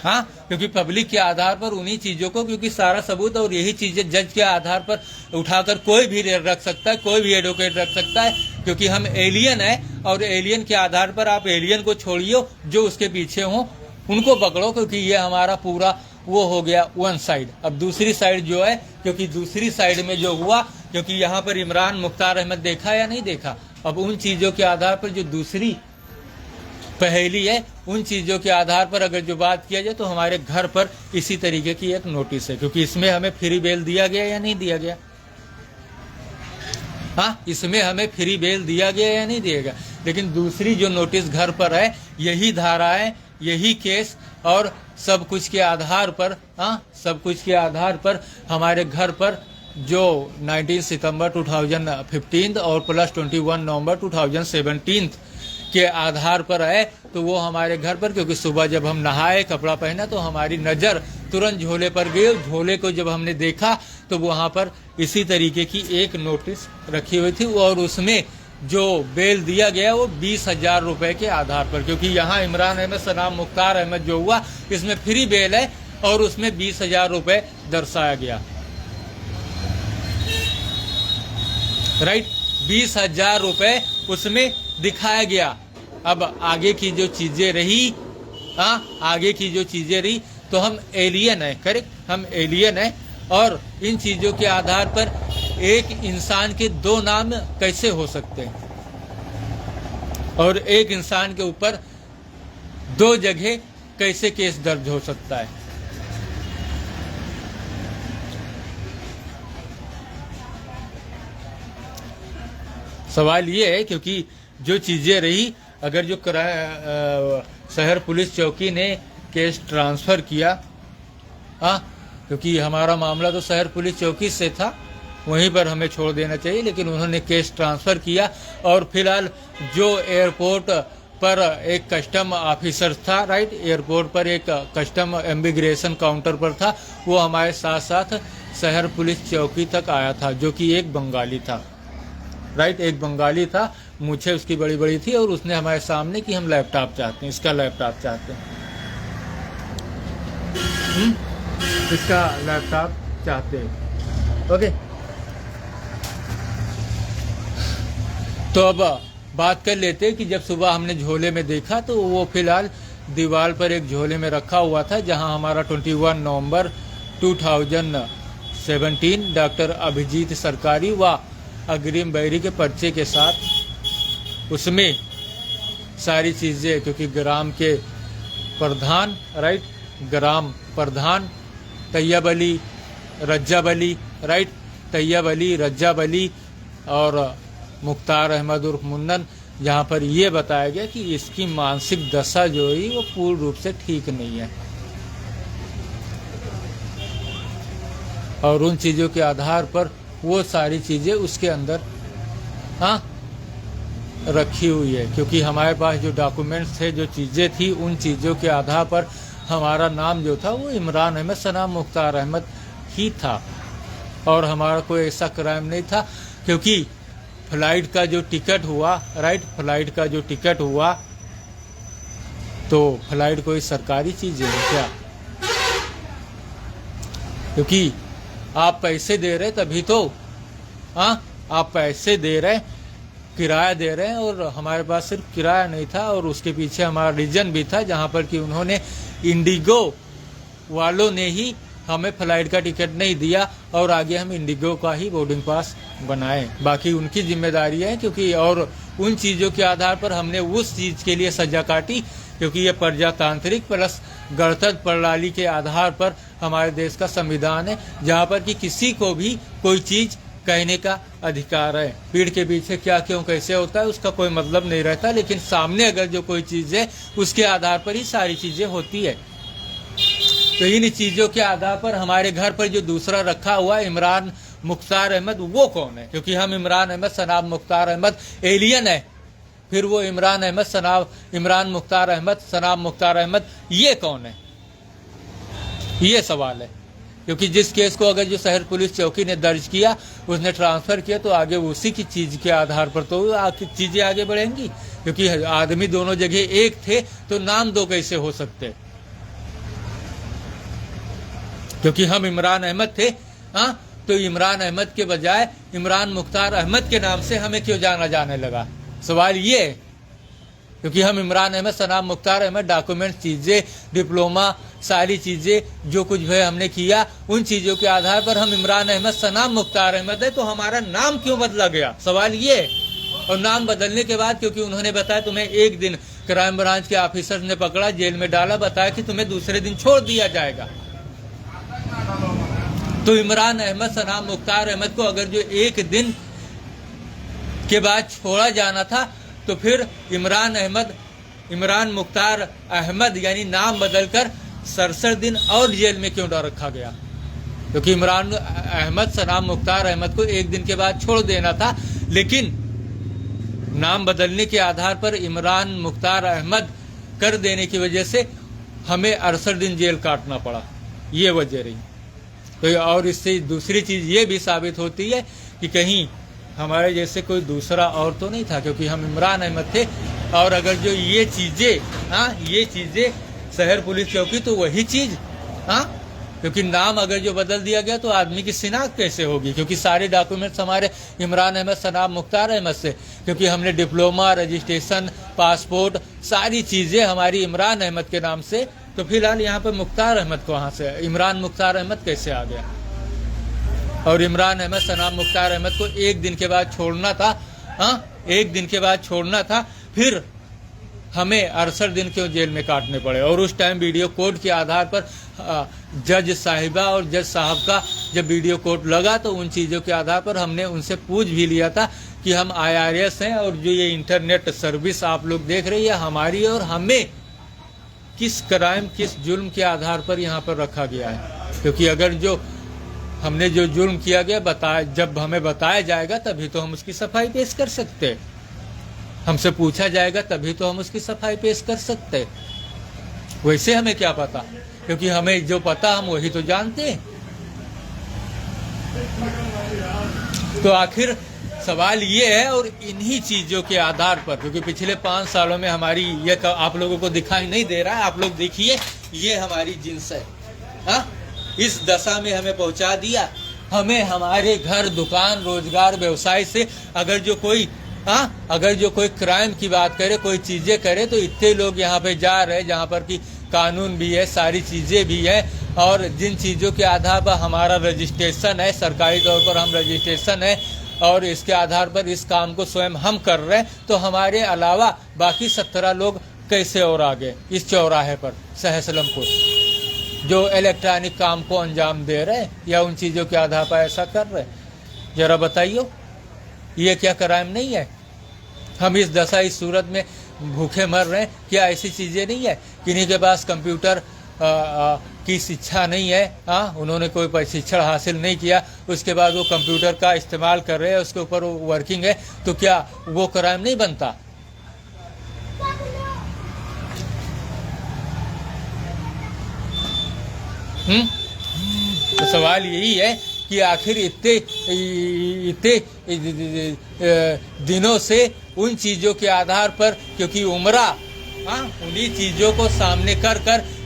क्योंकि पब्लिक के आधार पर उन्हीं चीज़ों को, क्योंकि सारा सबूत और यही चीज़ें जज के आधार पर उठाकर कोई भी रख सकता है, कोई भी एडवोकेट रख सकता है। क्योंकि हम एलियन है, और एलियन के आधार पर आप एलियन को छोड़िए, जो उसके पीछे हो उनको पकड़ो, क्योंकि ये हमारा पूरा वो हो गया वन साइड। अब दूसरी साइड जो है, क्योंकि दूसरी साइड में जो हुआ क्योंकि यहाँ पर इमरान मुख्तार अहमद देखा या नहीं देखा। अब उन चीज़ों के आधार पर जो दूसरी पहेली है, उन चीज़ों के आधार पर अगर जो बात किया जाए तो हमारे घर पर इसी तरीके की एक नोटिस है, क्योंकि इसमें हमें फ्री बेल दिया गया या नहीं दिया गया। हाँ, इसमें हमें फ्री बेल दिया गया या नहीं दिया गया। लेकिन दूसरी जो नोटिस घर पर है, यही धाराएं, यही केस और सब कुछ के आधार पर, हाँ, सब कुछ के आधार पर हमारे घर पर जो 19 सितंबर 2015 और प्लस 21 नवंबर 2017 के आधार पर है, तो वो हमारे घर पर, क्योंकि सुबह जब हम नहाए, कपड़ा पहना, तो हमारी नज़र तुरंत झोले पर गई। झोले को जब हमने देखा तो वहाँ पर इसी तरीके की एक नोटिस रखी हुई थी और उसमें जो बेल दिया गया वो 20,000 रुपये के आधार पर, क्योंकि यहाँ इमरान अहमद सनाम मुख्तार अहमद जो हुआ, इसमें फ्री बेल है और उसमें 20,000 रुपये दर्शाया गया। राइट, 20,000 रुपये उसमें दिखाया गया। अब आगे की जो चीजें रही, आगे की जो चीजें रही, तो हम एलियन है, करेक्ट, हम एलियन है और इन चीजों के आधार पर एक इंसान के दो नाम कैसे हो सकते हैं और एक इंसान के ऊपर दो जगह कैसे केस दर्ज हो सकता है। सवाल ये है, क्योंकि जो चीजें रही, अगर जो शहर पुलिस चौकी ने केस ट्रांसफर किया, क्योंकि हमारा मामला तो शहर पुलिस चौकी से था, वहीं पर हमें छोड़ देना चाहिए, लेकिन उन्होंने केस ट्रांसफर किया और फिलहाल जो एयरपोर्ट पर एक कस्टम ऑफिसर था, राइट, एयरपोर्ट पर एक कस्टम इमिग्रेशन काउंटर पर था, वो हमारे साथ साथ शहर पुलिस चौकी तक आया था, जो कि एक बंगाली था, राइट, एक बंगाली था, मूछें उसकी बड़ी बड़ी थी और उसने हमारे सामने कि हम लैपटॉप चाहते हैं, इसका लैपटॉप चाहते हैं, इसका लैपटॉप चाहते हैं। ओके, तो अब बात कर लेते हैं कि जब सुबह हमने झोले में देखा तो वो फिलहाल दीवार पर एक झोले में रखा हुआ था, जहां हमारा 21 नवंबर 2017 डॉक्टर अभिजीत सरकारी व अग्रिम बैरी के पर्चे के साथ, उसमें सारी चीज़ें, क्योंकि ग्राम के प्रधान, राइट, ग्राम प्रधान तैयब अली, रज्जाब अली, राइट, तैयब अली, रज्जाब अली और मुख्तार अहमद उर्फ मुन्नन, जहाँ पर यह बताया गया कि इसकी मानसिक दशा जो है वो पूर्ण रूप से ठीक नहीं है और उन चीज़ों के आधार पर वो सारी चीज़ें उसके अंदर रखी हुई है, क्योंकि हमारे पास जो डॉक्यूमेंट्स थे, जो चीज़ें थी, उन चीज़ों के आधार पर हमारा नाम जो था वो इमरान अहमद सनाम मुख्तार अहमद ही था और हमारा कोई ऐसा क्राइम नहीं था, क्योंकि फ्लाइट का जो टिकट हुआ, राइट, फ्लाइट का जो टिकट हुआ, तो फ्लाइट कोई सरकारी चीज़ है क्या? क्योंकि आप पैसे दे रहे तभी तो, आप पैसे दे रहे, किराया दे रहे हैं और हमारे पास सिर्फ किराया नहीं था और उसके पीछे हमारा रीजन भी था, जहां पर कि उन्होंने इंडिगो वालों ने ही हमें फ्लाइट का टिकट नहीं दिया और आगे हम इंडिगो का ही बोर्डिंग पास बनाए। बाकी उनकी जिम्मेदारी है, क्योंकि और उन चीज़ों के आधार पर हमने उस चीज़ के लिए सजा काटी, क्योंकि ये प्रजातांत्रिक प्लस गणतंत्र प्रणाली के आधार पर हमारे देश का संविधान है, जहाँ पर कि किसी को भी कोई चीज़ कहने का अधिकार है। पीठ के पीछे क्या क्यों कैसे होता है उसका कोई मतलब नहीं रहता, लेकिन सामने अगर जो कोई चीज़ है उसके आधार पर ही सारी चीज़ें होती है। तो इन चीज़ों के आधार पर हमारे घर पर जो दूसरा रखा हुआ इमरान मुख्तार अहमद, वो कौन है? क्योंकि हम इमरान अहमद सनाब मुख्तार अहमद एलियन है, फिर वो इमरान मुख्तार अहमद सनाब मुख्तार अहमद ये कौन है? ये सवाल है, क्योंकि जिस केस को अगर जो शहर पुलिस चौकी ने दर्ज किया, उसने ट्रांसफ़र किया, तो आगे उसी की चीज़ के आधार पर तो चीज़ें आगे बढ़ेंगी, क्योंकि आदमी दोनों जगह एक थे तो नाम दो कैसे हो सकते? क्योंकि हम इमरान अहमद थे, तो इमरान अहमद के बजाय इमरान मुख्तार अहमद के नाम से हमें क्यों जाना जाने लगा? सवाल ये है, क्योंकि हम इमरान अहमद सनाब मुख्तार अहमद डॉक्यूमेंट चीज़ें डिप्लोमा सारी चीज़ें जो कुछ भी हमने किया, उन चीज़ों के आधार पर हम इमरान अहमद सनाम मुख्तार अहमद है। तो हमारा नाम क्यों बदला गया, सवाल ये है। और नाम बदलने के बाद क्योंकि उन्होंने बताया तुम्हें एक दिन क्राइम ब्रांच के ऑफिसर ने पकड़ा, जेल में डाला, बताया कि तुम्हें दूसरे दिन छोड़ दिया जाएगा। तो इमरान अहमद सनाम मुख्तार अहमद को अगर जो एक दिन के बाद छोड़ा जाना था, तो फिर इमरान मुख्तार अहमद यानी नाम बदलकर 67 दिन और जेल में क्यों डाल रखा गया? क्योंकि इमरान अहमद सनाम मुख्तार अहमद को एक दिन के बाद छोड़ देना था, लेकिन नाम बदलने के आधार पर इमरान मुख्तार अहमद कर देने की वजह से हमें 68 दिन जेल काटना पड़ा, ये वजह रही। तो और इससे दूसरी चीज़ ये भी साबित होती है कि कहीं हमारे जैसे कोई दूसरा और तो नहीं था, क्योंकि हम इमरान अहमद थे। और अगर जो ये चीज़ें शहर पुलिस चौकी, तो वही चीज़, क्योंकि नाम अगर जो बदल दिया गया तो आदमी की शिनाख्त कैसे होगी? क्योंकि सारे डॉक्यूमेंट्स हमारे इमरान अहमद सनाम मुख्तार अहमद से, क्योंकि हमने डिप्लोमा, रजिस्ट्रेशन, पासपोर्ट, सारी चीज़ें हमारी इमरान अहमद के नाम से। तो फिलहाल यहाँ पे मुख्तार अहमद कहाँ से, इमरान मुख्तार अहमद कैसे आ गया? और इमरान अहमद सनाम मुख्तार अहमद को एक दिन के बाद छोड़ना था, एक दिन के बाद छोड़ना था, फिर हमें 68 दिन क्यों जेल में काटने पड़े? और उस टाइम वीडियो कोड के आधार पर जज साहिबा और जज साहब का जब वीडियो कोड लगा, तो उन चीज़ों के आधार पर हमने उनसे पूछ भी लिया था कि हम IRS हैं और जो ये इंटरनेट सर्विस आप लोग देख रही है हमारी, और हमें किस क्राइम, किस जुल्म के आधार पर यहाँ पर रखा गया है? क्योंकि अगर जो हमने जो जुल्म किया गया जब हमें बताया जाएगा तभी तो हम उसकी सफाई पेश कर सकते हैं। हमसे पूछा जाएगा तभी तो हम उसकी सफाई पेश कर सकते हैं। वैसे हमें क्या पता, क्योंकि हमें जो पता हम वही तो जानते हैं। तो आखिर सवाल ये है, और इन्हीं चीज़ों के आधार पर, क्योंकि पिछले 5 सालों में हमारी ये आप लोगों को दिखाई नहीं दे रहा है, आप लोग देखिए, ये हमारी जिन्स है। इस दशा में हमें पहुंचा दिया। हमें हमारे घर, दुकान, रोजगार, व्यवसाय से अगर जो कोई क्राइम की बात करे, कोई चीज़ें करे, तो इतने लोग यहाँ पे जा रहे हैं जहाँ पर कि कानून भी है, सारी चीज़ें भी है, और जिन चीज़ों के आधार पर हमारा रजिस्ट्रेशन है, सरकारी तौर पर हम रजिस्ट्रेशन है, और इसके आधार पर इस काम को स्वयं हम कर रहे हैं, तो हमारे अलावा बाकी 17 लोग कैसे और आगे इस चौराहे पर सहसलमपुर जो इलेक्ट्रॉनिक काम को अंजाम दे रहे हैं या उन चीज़ों के आधार पर ऐसा कर रहे हैं? जरा बताइए, ये क्या क्राइम नहीं है? हम इस दशा, इस सूरत में भूखे मर रहे हैं, क्या ऐसी चीज़ें नहीं है? किन्हीं के पास कंप्यूटर की शिक्षा नहीं है, उन्होंने कोई प्रशिक्षण हासिल नहीं किया, उसके बाद वो कंप्यूटर का इस्तेमाल कर रहे हैं, उसके ऊपर वो वर्किंग है, तो क्या वो क्राइम नहीं बनता? तो सवाल यही है कि आखिर इतने दिनों से उन चीज़ों के आधार पर, क्योंकि उमरा उन्हीं चीज़ों को सामने कर,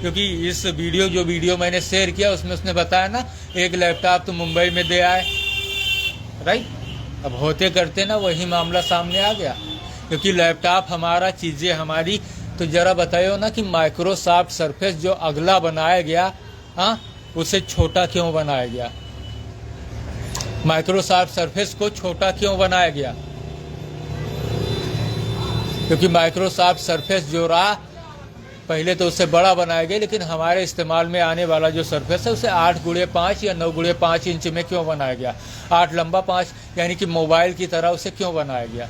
क्योंकि इस वीडियो मैंने शेयर किया, उसमें उसने बताया ना, एक लैपटॉप तो मुंबई में दे आए, राइट? अब होते करते ना वही मामला सामने आ गया, क्योंकि लैपटॉप हमारा, चीज़ें हमारी। तो जरा बताइए ना कि माइक्रोसॉफ्ट सरफेस जो अगला बनाया गया, उसे छोटा क्यों बनाया गया? माइक्रोसॉफ्ट सरफेस को छोटा क्यों बनाया गया? क्योंकि माइक्रोसॉफ्ट सरफेस जो रहा पहले तो उससे बड़ा बनाया गया, लेकिन हमारे इस्तेमाल में आने वाला जो सरफेस है उसे 8x5 या 9x5 इंच में क्यों बनाया गया? 8 लंबा 5 यानी कि मोबाइल की तरह उसे क्यों बनाया गया?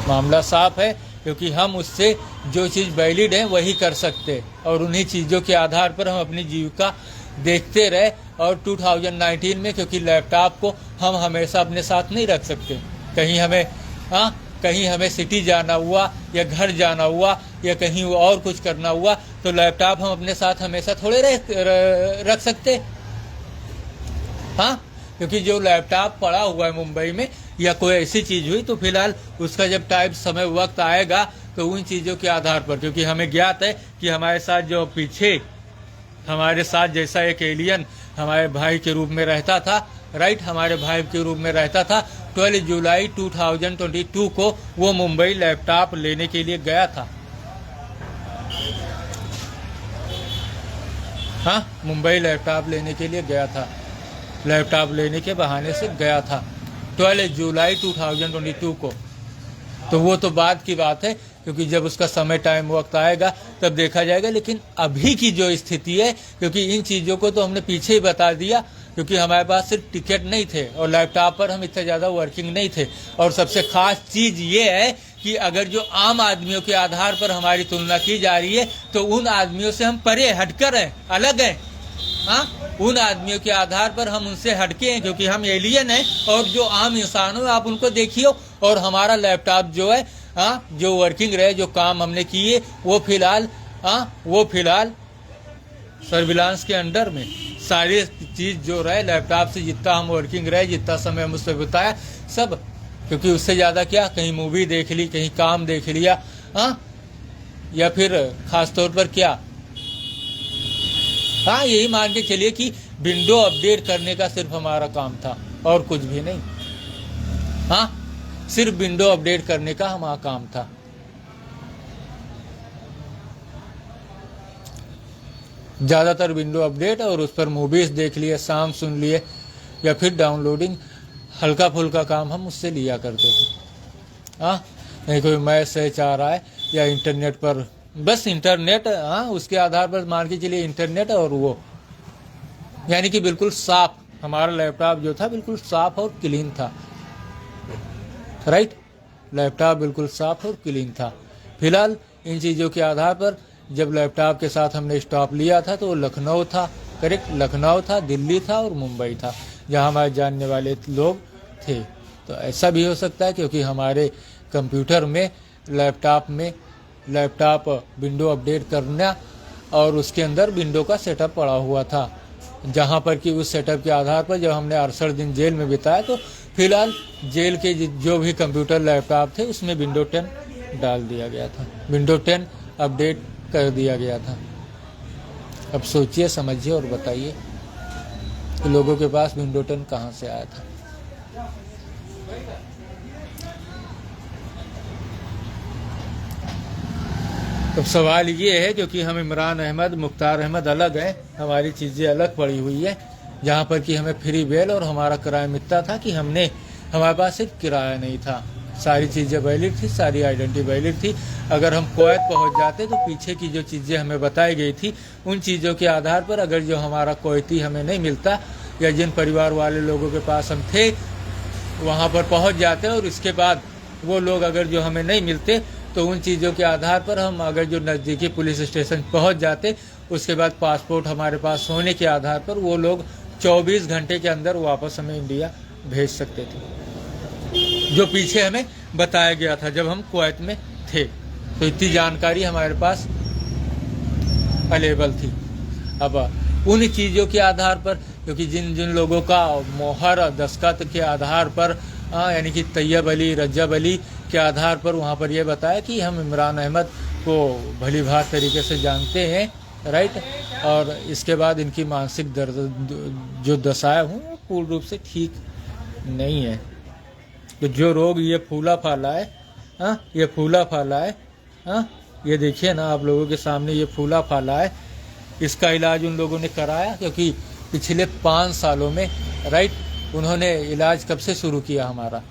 मामला साफ है, क्योंकि हम उससे जो चीज़ वैलिड है वही कर सकते, और उन्हीं चीज़ों के आधार पर हम अपनी जीविका देखते रहे। और 2019 में, क्योंकि लैपटॉप को हम हमेशा अपने साथ नहीं रख सकते, कहीं हमें सिटी जाना हुआ या घर जाना हुआ या कहीं और कुछ करना हुआ, तो लैपटॉप हम अपने साथ हमेशा थोड़े रख सकते, क्योंकि जो लैपटॉप पड़ा हुआ है मुंबई में या कोई ऐसी चीज़ हुई, तो फिलहाल उसका जब टाइम, समय, वक्त आएगा, तो उन चीज़ों के आधार पर, क्योंकि हमें ज्ञात है कि हमारे साथ जो पीछे हमारे साथ जैसा एक एलियन हमारे भाई के रूप में रहता था, राइट, हमारे भाई के रूप में रहता था, 12 जुलाई 2022 को वो मुंबई लैपटॉप लेने के लिए गया था। हाँ, मुंबई लैपटॉप लेने के लिए गया था, लैपटॉप लेने के बहाने से गया था 12 जुलाई 2022 को। तो वो तो बाद की बात है, क्योंकि जब उसका समय टाइम वक्त आएगा तब देखा जाएगा। लेकिन अभी की जो स्थिति है, क्योंकि इन चीज़ों को तो हमने पीछे ही बता दिया, क्योंकि हमारे पास सिर्फ टिकट नहीं थे और लैपटॉप पर हम इतना ज़्यादा वर्किंग नहीं थे। और सबसे खास चीज़ ये है कि अगर जो आम आदमियों के आधार पर हमारी तुलना की जा रही है तो उन आदमियों से हम परे हटकर हैं, अलग हैं। हाँ, उन आदमियों के आधार पर हम उनसे हटके हैं, क्योंकि हम एलियन हैं। और जो आम इंसान हो आप उनको देखिए, और हमारा लैपटॉप जो है, हाँ, जो वर्किंग रहे, जो काम हमने किए, वो फिलहाल सर्विलांस के अंडर में सारी चीज़ जो रहे, लैपटॉप से जितना हम वर्किंग रहे, जितना समय हम उससे बिताया सब, क्योंकि उससे ज़्यादा क्या, कहीं मूवी देख ली, कहीं काम देख लिया, हाँ, या फिर खास तौर पर क्या, हाँ, यही मान के चलिए कि विंडो अपडेट करने का सिर्फ हमारा काम था और कुछ भी नहीं। हाँ, सिर्फ विंडो अपडेट करने का हमारा काम था। ज़्यादातर विंडो अपडेट, और उस पर मूवीज़ देख लिए, सॉन्ग सुन लिए, या फिर डाउनलोडिंग, हल्का फुल्का काम हम उससे लिया करते थे। हाँ, नहीं कोई मैसेज आ रहा है या इंटरनेट पर, बस इंटरनेट, हाँ, उसके आधार पर मान के चलिए इंटरनेट, और वो यानी कि बिल्कुल साफ, हमारा लैपटॉप जो था बिल्कुल साफ और क्लीन था। राइट, लैपटॉप बिल्कुल साफ और क्लीन था। फिलहाल इन चीज़ों के आधार पर जब लैपटॉप के साथ हमने स्टॉप लिया था तो वो लखनऊ था, करेक्ट, लखनऊ था, दिल्ली था और मुंबई था, जहाँ हमारे जानने वाले लोग थे। तो ऐसा भी हो सकता है क्योंकि हमारे कंप्यूटर में, लैपटॉप विंडो अपडेट करना और उसके अंदर विंडो का सेटअप पड़ा हुआ था, जहाँ पर कि उस सेटअप के आधार पर जब हमने 68 दिन जेल में बिताया तो फिलहाल जेल के जो भी कंप्यूटर लैपटॉप थे उसमें विंडो 10 डाल दिया गया था, विंडो 10 अपडेट कर दिया गया था। अब सोचिए, समझिए और बताइए कि लोगों के पास विंडो 10 कहाँ से आया था। तो सवाल ये है, क्योंकि हम इमरान अहमद, मुख्तार अहमद अलग हैं, हमारी चीज़ें अलग पड़ी हुई है, जहाँ पर कि हमें फ्री बेल और हमारा किराया इतना था कि हमारे पास सिर्फ किराया नहीं था, सारी चीज़ें वैलिड थी, सारी आइडेंटिटी वैलिड थी। अगर हम कुवैत पहुँच जाते तो पीछे की जो चीज़ें हमें बताई गई थी उन चीज़ों के आधार पर अगर जो हमारा कुवैती हमें नहीं मिलता, या जिन परिवार वाले लोगों के पास हम थे वहाँ पर पहुँच जाते, और इसके बाद वो लोग अगर जो हमें नहीं मिलते तो उन चीज़ों के आधार पर हम अगर जो नज़दीकी पुलिस स्टेशन पहुँच जाते, उसके बाद पासपोर्ट हमारे पास होने के आधार पर वो लोग 24 घंटे के अंदर वापस हमें इंडिया भेज सकते थे, जो पीछे हमें बताया गया था जब हम कुवैत में थे। तो इतनी जानकारी हमारे पास अवेलेबल थी। अब उन चीज़ों के आधार पर, क्योंकि जिन जिन लोगों का मोहर दस्तखत के आधार पर, यानी कि तैयब अली, रज्जब अली के आधार पर वहाँ पर यह बताया कि हम इमरान अहमद को भली भात तरीके से जानते हैं, राइट, और इसके बाद इनकी मानसिक दर्द जो दशाएं हूँ पूर्ण रूप से ठीक नहीं है। तो जो रोग ये फूला फाला है, हाँ, ये फूला फाला है, हाँ, ये देखिए ना आप लोगों के सामने, ये फूला फाला है, इसका इलाज उन लोगों ने कराया, क्योंकि पिछले 5 सालों में, राइट, उन्होंने इलाज कब से शुरू किया हमारा,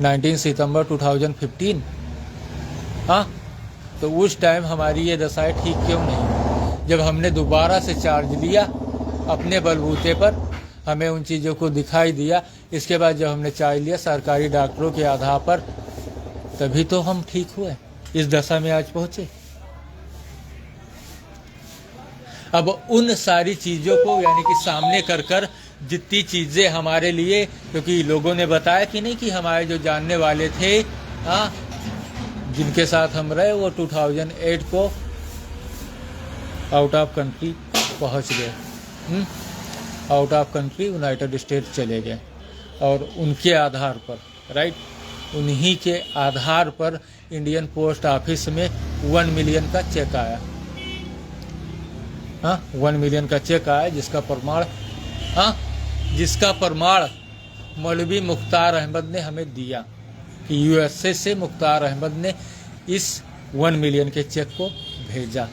19 सितंबर 2015, हाँ, तो उस टाइम हमारी ये दशाएं ठीक क्यों नहीं? जब हमने दोबारा से चार्ज लिया अपने बलबूते पर, हमें उन चीज़ों को दिखाई दिया, इसके बाद जब हमने चार्ज लिया सरकारी डॉक्टरों के आधार पर, तभी तो हम ठीक हुए, इस दशा में आज पहुँचे। अब उन सारी चीज़ों को यानी कि सामने कर जितनी चीज़ें हमारे लिए, क्योंकि लोगों ने बताया कि नहीं कि हमारे जो जानने वाले थे, हाँ, जिनके साथ हम रहे, वो 2008 को आउट ऑफ कंट्री पहुंच गए, out of country United state चले गए, और उनके आधार पर, राइट, उन्हीं के आधार पर इंडियन पोस्ट ऑफिस में 1 मिलियन का चेक आया, हाँ, 1 मिलियन का चेक आया, जिसका प्रमाण मौलवी मुख्तार अहमद ने हमें दिया कि यूएसए से मुख्तार अहमद ने इस 1 मिलियन के चेक को भेजा।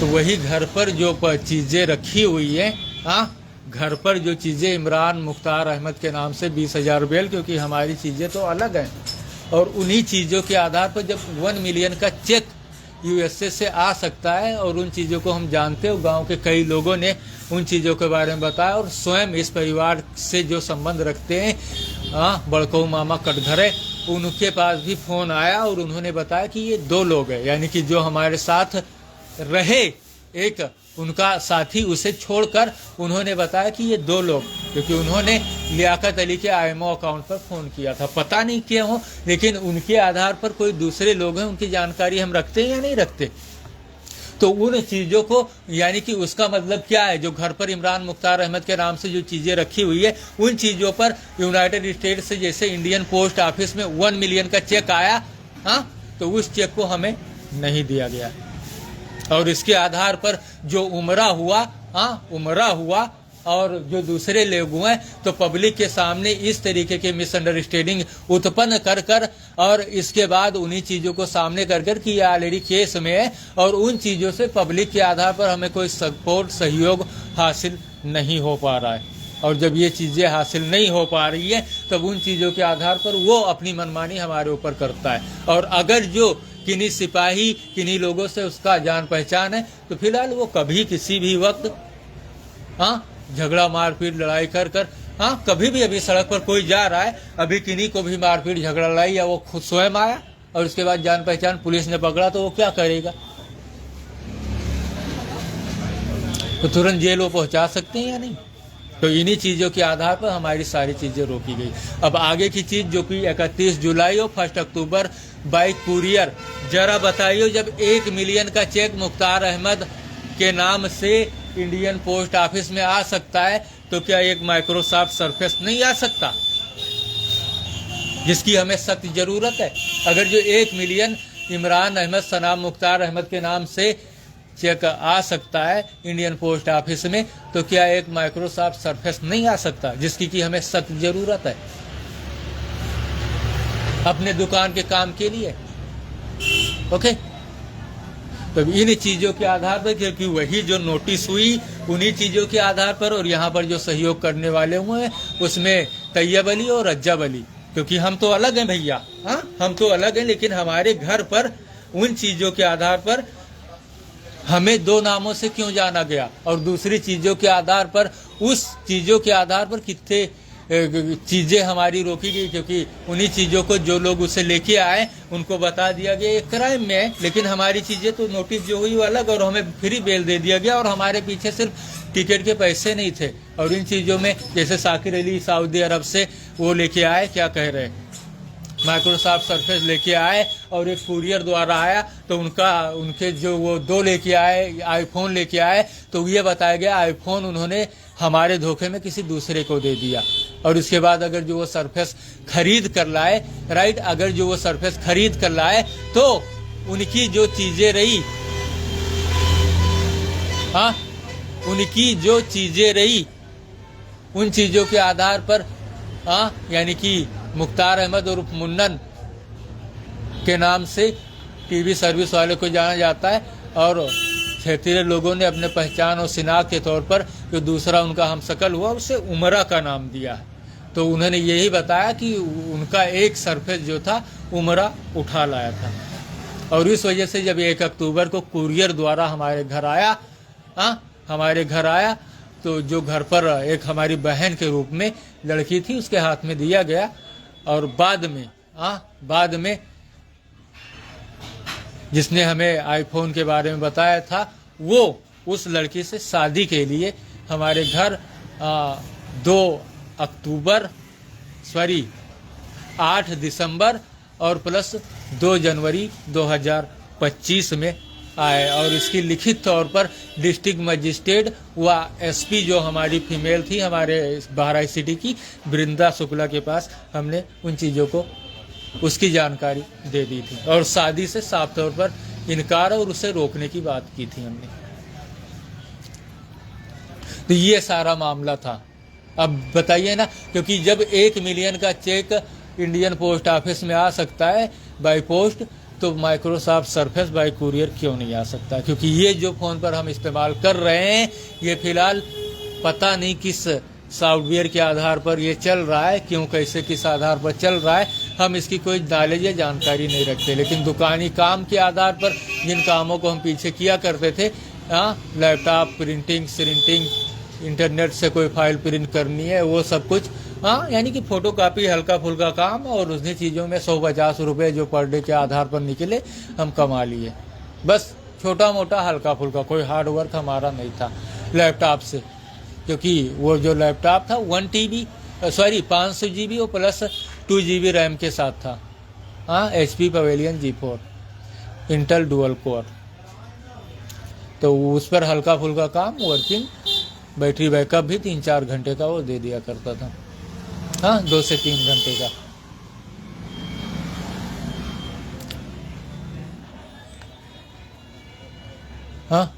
तो वही घर पर जो चीज़ें रखी हुई है, हाँ, घर पर जो चीज़ें इमरान मुख्तार अहमद के नाम से 20,000 बेल, क्योंकि हमारी चीज़ें तो अलग हैं, और उन्हीं चीज़ों के आधार पर जब 1 मिलियन का चेक यूएसए से आ सकता है, और उन चीज़ों को हम जानते हो, गांव के कई लोगों ने उन चीज़ों के बारे में बताया, और स्वयं इस परिवार से जो संबंध रखते हैं, हाँ, बड़को मामा कटघरे, उनके पास भी फ़ोन आया और उन्होंने बताया कि ये 2 लोग हैं, यानी कि जो हमारे साथ रहे एक उनका साथी, उसे छोड़कर उन्होंने बताया कि ये 2 लोग, क्योंकि उन्होंने लियाकत अली के आईएमओ अकाउंट पर फ़ोन किया था, पता नहीं क्यों हो, लेकिन उनके आधार पर कोई दूसरे लोग हैं, उनकी जानकारी हम रखते हैं या नहीं रखते। तो उन चीज़ों को, यानी कि उसका मतलब क्या है, जो घर पर इमरान मुख्तार अहमद के नाम से जो चीज़ें रखी हुई है, उन चीज़ों पर यूनाइटेड स्टेट्स से जैसे इंडियन पोस्ट ऑफिस में 1 मिलियन का चेक आया, हाँ, तो उस चेक को हमें नहीं दिया गया, और इसके आधार पर जो उमरा हुआ, हाँ, उमरा हुआ, और जो दूसरे लोग हुए, तो पब्लिक के सामने इस तरीके के मिसअंडरस्टैंडिंग उत्पन्न कर कर, और इसके बाद उन्हीं चीज़ों को सामने कर कर कि ये ऑलरेडी केस में है, और उन चीज़ों से पब्लिक के आधार पर हमें कोई सपोर्ट सहयोग हासिल नहीं हो पा रहा है, और जब ये चीज़ें हासिल नहीं हो पा रही है, तब उन चीज़ों के आधार पर वो अपनी मनमानी हमारे ऊपर करता है, और अगर जो किन्हीं सिपाही, किन्हीं लोगों से उसका जान पहचान है, तो फिलहाल वो कभी किसी भी वक्त, हाँ, झगड़ा मारपीट लड़ाई कर कर, हाँ, कभी भी अभी सड़क पर कोई जा रहा है, अभी किन्हीं को भी मारपीट झगड़ा लड़ाई, या वो खुद स्वयं आया और उसके बाद जान पहचान पुलिस ने पकड़ा, तो वो क्या करेगा, तो तुरंत जेल वो पहुंचा सकते हैं या नहीं। तो इन्हीं चीज़ों के आधार पर हमारी सारी चीज़ें रोकी गई। अब आगे की चीज़ जो कि 31 जुलाई और 1 अक्टूबर बाई कुरियर, जरा बताइए, जब 1 मिलियन का चेक मुख्तार अहमद के नाम से इंडियन पोस्ट ऑफिस में आ सकता है, तो क्या एक माइक्रोसॉफ्ट सरफेस नहीं आ सकता, जिसकी हमें सख्त ज़रूरत है। अगर जो 1 मिलियन इमरान अहमद सनाम मुख्तार अहमद के नाम से चेक आ सकता है इंडियन पोस्ट ऑफिस में, तो क्या एक माइक्रोसॉफ्ट सरफेस नहीं आ सकता, जिसकी कि हमें सख्त ज़रूरत है अपने दुकान के काम के लिए। ओके, तो इन चीज़ों के आधार पर, क्योंकि वही जो नोटिस हुई उन्हीं चीज़ों के आधार पर, और यहाँ पर जो सहयोग करने वाले हुए हैं उसमें तैयब अली और रज्जब अली, क्योंकि हम तो अलग हैं भैया, हाँ, हम तो अलग हैं, लेकिन हमारे घर पर उन चीज़ों के आधार पर हमें 2 नामों से क्यों जाना गया, और दूसरी चीज़ों के आधार पर, उस चीज़ों के आधार पर कितने चीज़ें हमारी रोकी गई, क्योंकि उन्हीं चीज़ों को जो लोग उसे लेके आए उनको बता दिया गया ये क्राइम में है, लेकिन हमारी चीज़ें तो नोटिस जो हुई वो अलग, और हमें फ्री बेल दे दिया गया, और हमारे पीछे सिर्फ टिकट के पैसे नहीं थे। और इन चीज़ों में जैसे साकिर अली सऊदी अरब से वो लेके आए, क्या कह रहे हैं, माइक्रोसॉफ्ट सरफेस लेके आए, और एक कुरियर द्वारा आया, तो उनके जो वो 2 लेके आए, आईफोन लेके आए, तो ये बताया गया आईफोन उन्होंने हमारे धोखे में किसी दूसरे को दे दिया। और उसके बाद अगर जो वो सरफेस खरीद कर लाए, राइट, अगर जो वो सरफेस खरीद कर लाए, तो उनकी जो चीज़ें रही, हाँ, उनकी जो चीज़ें रही, उन चीज़ों के आधार पर, हाँ, यानी कि मुख्तार अहमद और मुन्नन के नाम से टीवी सर्विस वाले को जाना जाता है, और क्षेत्रीय लोगों ने अपने पहचान और शिनाख्त के तौर पर जो दूसरा उनका हमशक्ल हुआ उसे उमरा का नाम दिया। तो उन्होंने यही बताया कि उनका एक सरफेस जो था उमरा उठा लाया था, और इस वजह से जब 1 अक्टूबर को कुरियर द्वारा हमारे घर आया, हाँ, हमारे घर आया, तो जो घर पर एक हमारी बहन के रूप में लड़की थी उसके हाथ में दिया गया, और बाद में, हाँ, बाद में जिसने हमें आईफोन के बारे में बताया था, वो उस लड़की से शादी के लिए हमारे घर 8 दिसंबर और प्लस 2 जनवरी 2025 में आए, और इसकी लिखित तौर पर डिस्ट्रिक्ट मजिस्ट्रेट व एसपी जो हमारी फीमेल थी हमारे बहराइच सिटी की, वृंदा शुक्ला के पास हमने उन चीज़ों को उसकी जानकारी दे दी थी, और शादी से साफ तौर पर इनकार और उसे रोकने की बात की थी हमने। तो ये सारा मामला था। अब बताइए ना, क्योंकि जब 1 मिलियन का चेक इंडियन पोस्ट ऑफिस में आ सकता है बाय पोस्ट, तो माइक्रोसॉफ्ट सरफेस बाय कुरियर क्यों नहीं आ सकता? क्योंकि ये जो फ़ोन पर हम इस्तेमाल कर रहे हैं ये फ़िलहाल पता नहीं किस सॉफ्टवेयर के आधार पर ये चल रहा है, क्यों कैसे किस आधार पर चल रहा है, हम इसकी कोई नॉलेज या जानकारी नहीं रखते। लेकिन दुकानी काम के आधार पर जिन कामों को हम पीछे किया करते थे, लैपटॉप प्रिंटिंग श्रिंटिंग, इंटरनेट से कोई फाइल प्रिंट करनी है, वो सब कुछ, यानी कि फ़ोटो कापी हल्का फुल्का काम, और उन्हीं चीज़ों में 150 रुपये जो पर डे के आधार पर निकले हम कमा लिए। बस छोटा मोटा हल्का फुल्का, कोई हार्ड वर्क हमारा नहीं था लैपटॉप से। क्योंकि वो जो लैपटॉप था 500 GB और प्लस 2 GB रैम के साथ था। HP pavilion G4 Intel dual core, तो उस पर हल्का फुल्का काम, वर्किंग, बैटरी बैकअप भी 3-4 घंटे का वो दे दिया करता था। 2 से 3 घंटे का।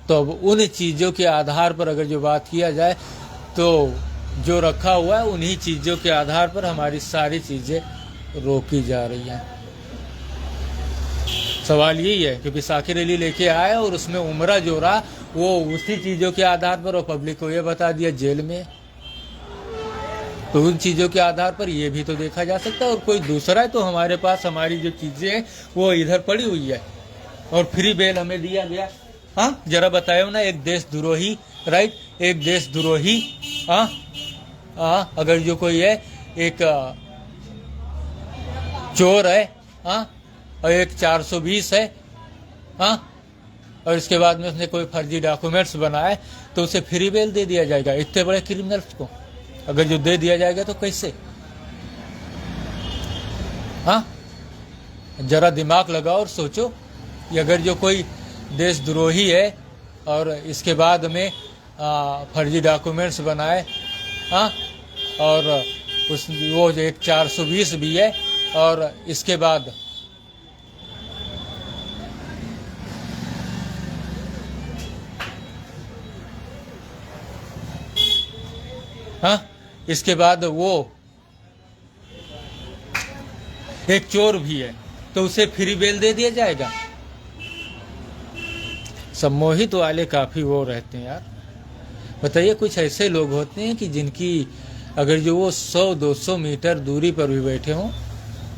तो अब उन चीज़ों के आधार पर अगर जो बात किया जाए तो जो रखा हुआ है उन्हीं चीज़ों के आधार पर हमारी सारी चीज़ें रोकी जा रही हैं। सवाल यही है, क्योंकि साकिर अली लेके आया और उसमें उम्रा जो रहा वो उसी चीज़ों के आधार पर, और पब्लिक को ये बता दिया जेल में। तो उन चीज़ों के आधार पर ये भी तो देखा जा सकता है। और कोई दूसरा है तो हमारे पास हमारी जो चीज़ें हैं वो इधर पड़ी हुई है और फ्री बेल हमें दिया गया। जरा बताओ ना, एक देशद्रोही, राइट, एक देशद्रोही, अगर जो कोई है, एक चोर है, और एक 420 है, और इसके बाद में उसने कोई फर्जी डॉक्यूमेंट्स बनाए तो उसे फ्री बेल दे दिया जाएगा। इतने बड़े क्रिमिनल्स को अगर जो दे दिया जाएगा तो कैसे? जरा दिमाग लगाओ और सोचो कि अगर जो कोई देशद्रोही है और इसके बाद में फर्जी डॉक्यूमेंट्स बनाए, और वो जो एक 420 भी है, और इसके बाद इसके बाद वो एक चोर भी है तो उसे फ्री बेल दे दिया जाएगा। सम्मोहित वाले काफ़ी वो रहते हैं यार। बताइए, कुछ ऐसे लोग होते हैं कि जिनकी अगर जो वो 100-200 मीटर दूरी पर भी बैठे हों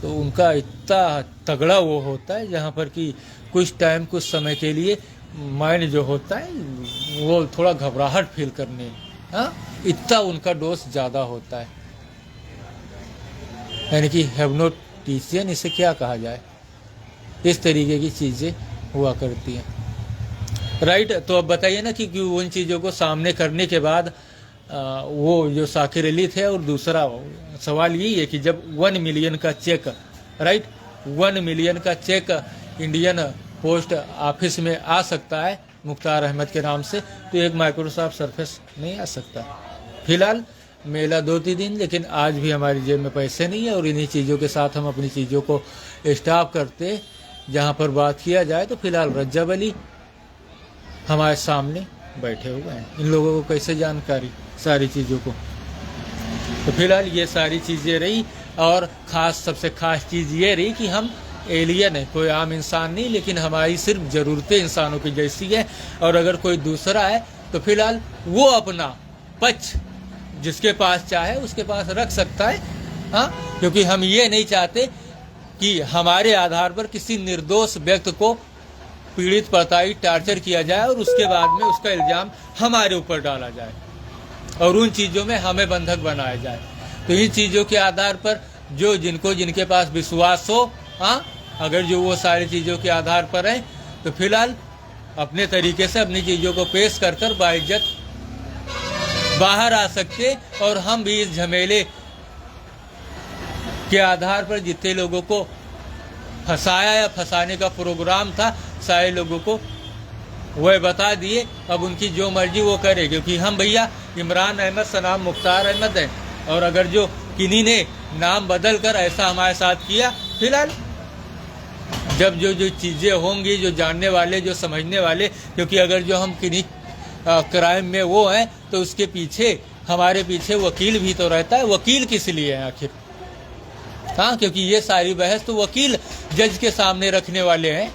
तो उनका इतना तगड़ा वो होता है, जहाँ पर कि कुछ टाइम कुछ समय के लिए माइंड जो होता है वो थोड़ा घबराहट फील करने, इतना उनका डोज ज़्यादा होता है। यानी कि हिप्नोटिशियन इसे क्या कहा जाए, इस तरीके की चीज़ें हुआ करती हैं, राइट। तो अब बताइए ना कि उन चीज़ों को सामने करने के बाद वो जो साकिर अली थे, और दूसरा सवाल यही है कि जब 1 मिलियन का चेक, राइट, 1 मिलियन का चेक इंडियन पोस्ट ऑफिस में आ सकता है मुख्तार अहमद के नाम से, तो एक माइक्रोसॉफ्ट सरफेस नहीं आ सकता। फिलहाल मेला 2-3 दिन, लेकिन आज भी हमारी जेब में पैसे नहीं है, और इन्हीं चीज़ों के साथ हम अपनी चीज़ों को स्टॉप करते। जहाँ पर बात किया जाए तो फिलहाल रज्जब अली हमारे सामने बैठे हुए हैं। इन लोगों को कैसे जानकारी सारी चीज़ों को? तो फिलहाल ये सारी चीज़ें रही, और ख़ास सबसे ख़ास चीज़ ये रही कि हम एलियन है, कोई आम इंसान नहीं, लेकिन हमारी सिर्फ ज़रूरतें इंसानों की जैसी है। और अगर कोई दूसरा है तो फिलहाल वो अपना पक्ष जिसके पास चाहे उसके पास रख सकता है, क्योंकि हम ये नहीं चाहते कि हमारे आधार पर किसी निर्दोष व्यक्ति को पीड़ित प्रताड़ित टार्चर किया जाए और उसके बाद में उसका इल्ज़ाम हमारे ऊपर डाला जाए और उन चीज़ों में हमें बंधक बनाया जाए। तो इन चीज़ों के आधार पर जो जिनके पास विश्वास हो, अगर जो वो सारी चीज़ों के आधार पर है, तो फिलहाल अपने तरीके से अपनी चीज़ों को पेश कर कर बाइज्जत बाहर आ सकते। और हम भी इस झमेले के आधार पर जितने लोगों को फंसाया या फंसाने का प्रोग्राम था, सारे लोगों को वह बता दिए। अब उनकी जो मर्जी वो करे, क्योंकि हम भैया इमरान अहमद सनाम मुख्तार अहमद हैं, और अगर जो किन्हीं ने नाम बदल कर ऐसा हमारे साथ किया, फिलहाल जब जो चीज़ें होंगी, जो जानने वाले, जो समझने वाले, क्योंकि अगर जो हम किन्हीं क्राइम में वो हैं तो उसके पीछे, हमारे पीछे वकील भी तो रहता है। वकील किस लिए है आखिर? हाँ, क्योंकि ये सारी बहस तो वकील जज के सामने रखने वाले हैं।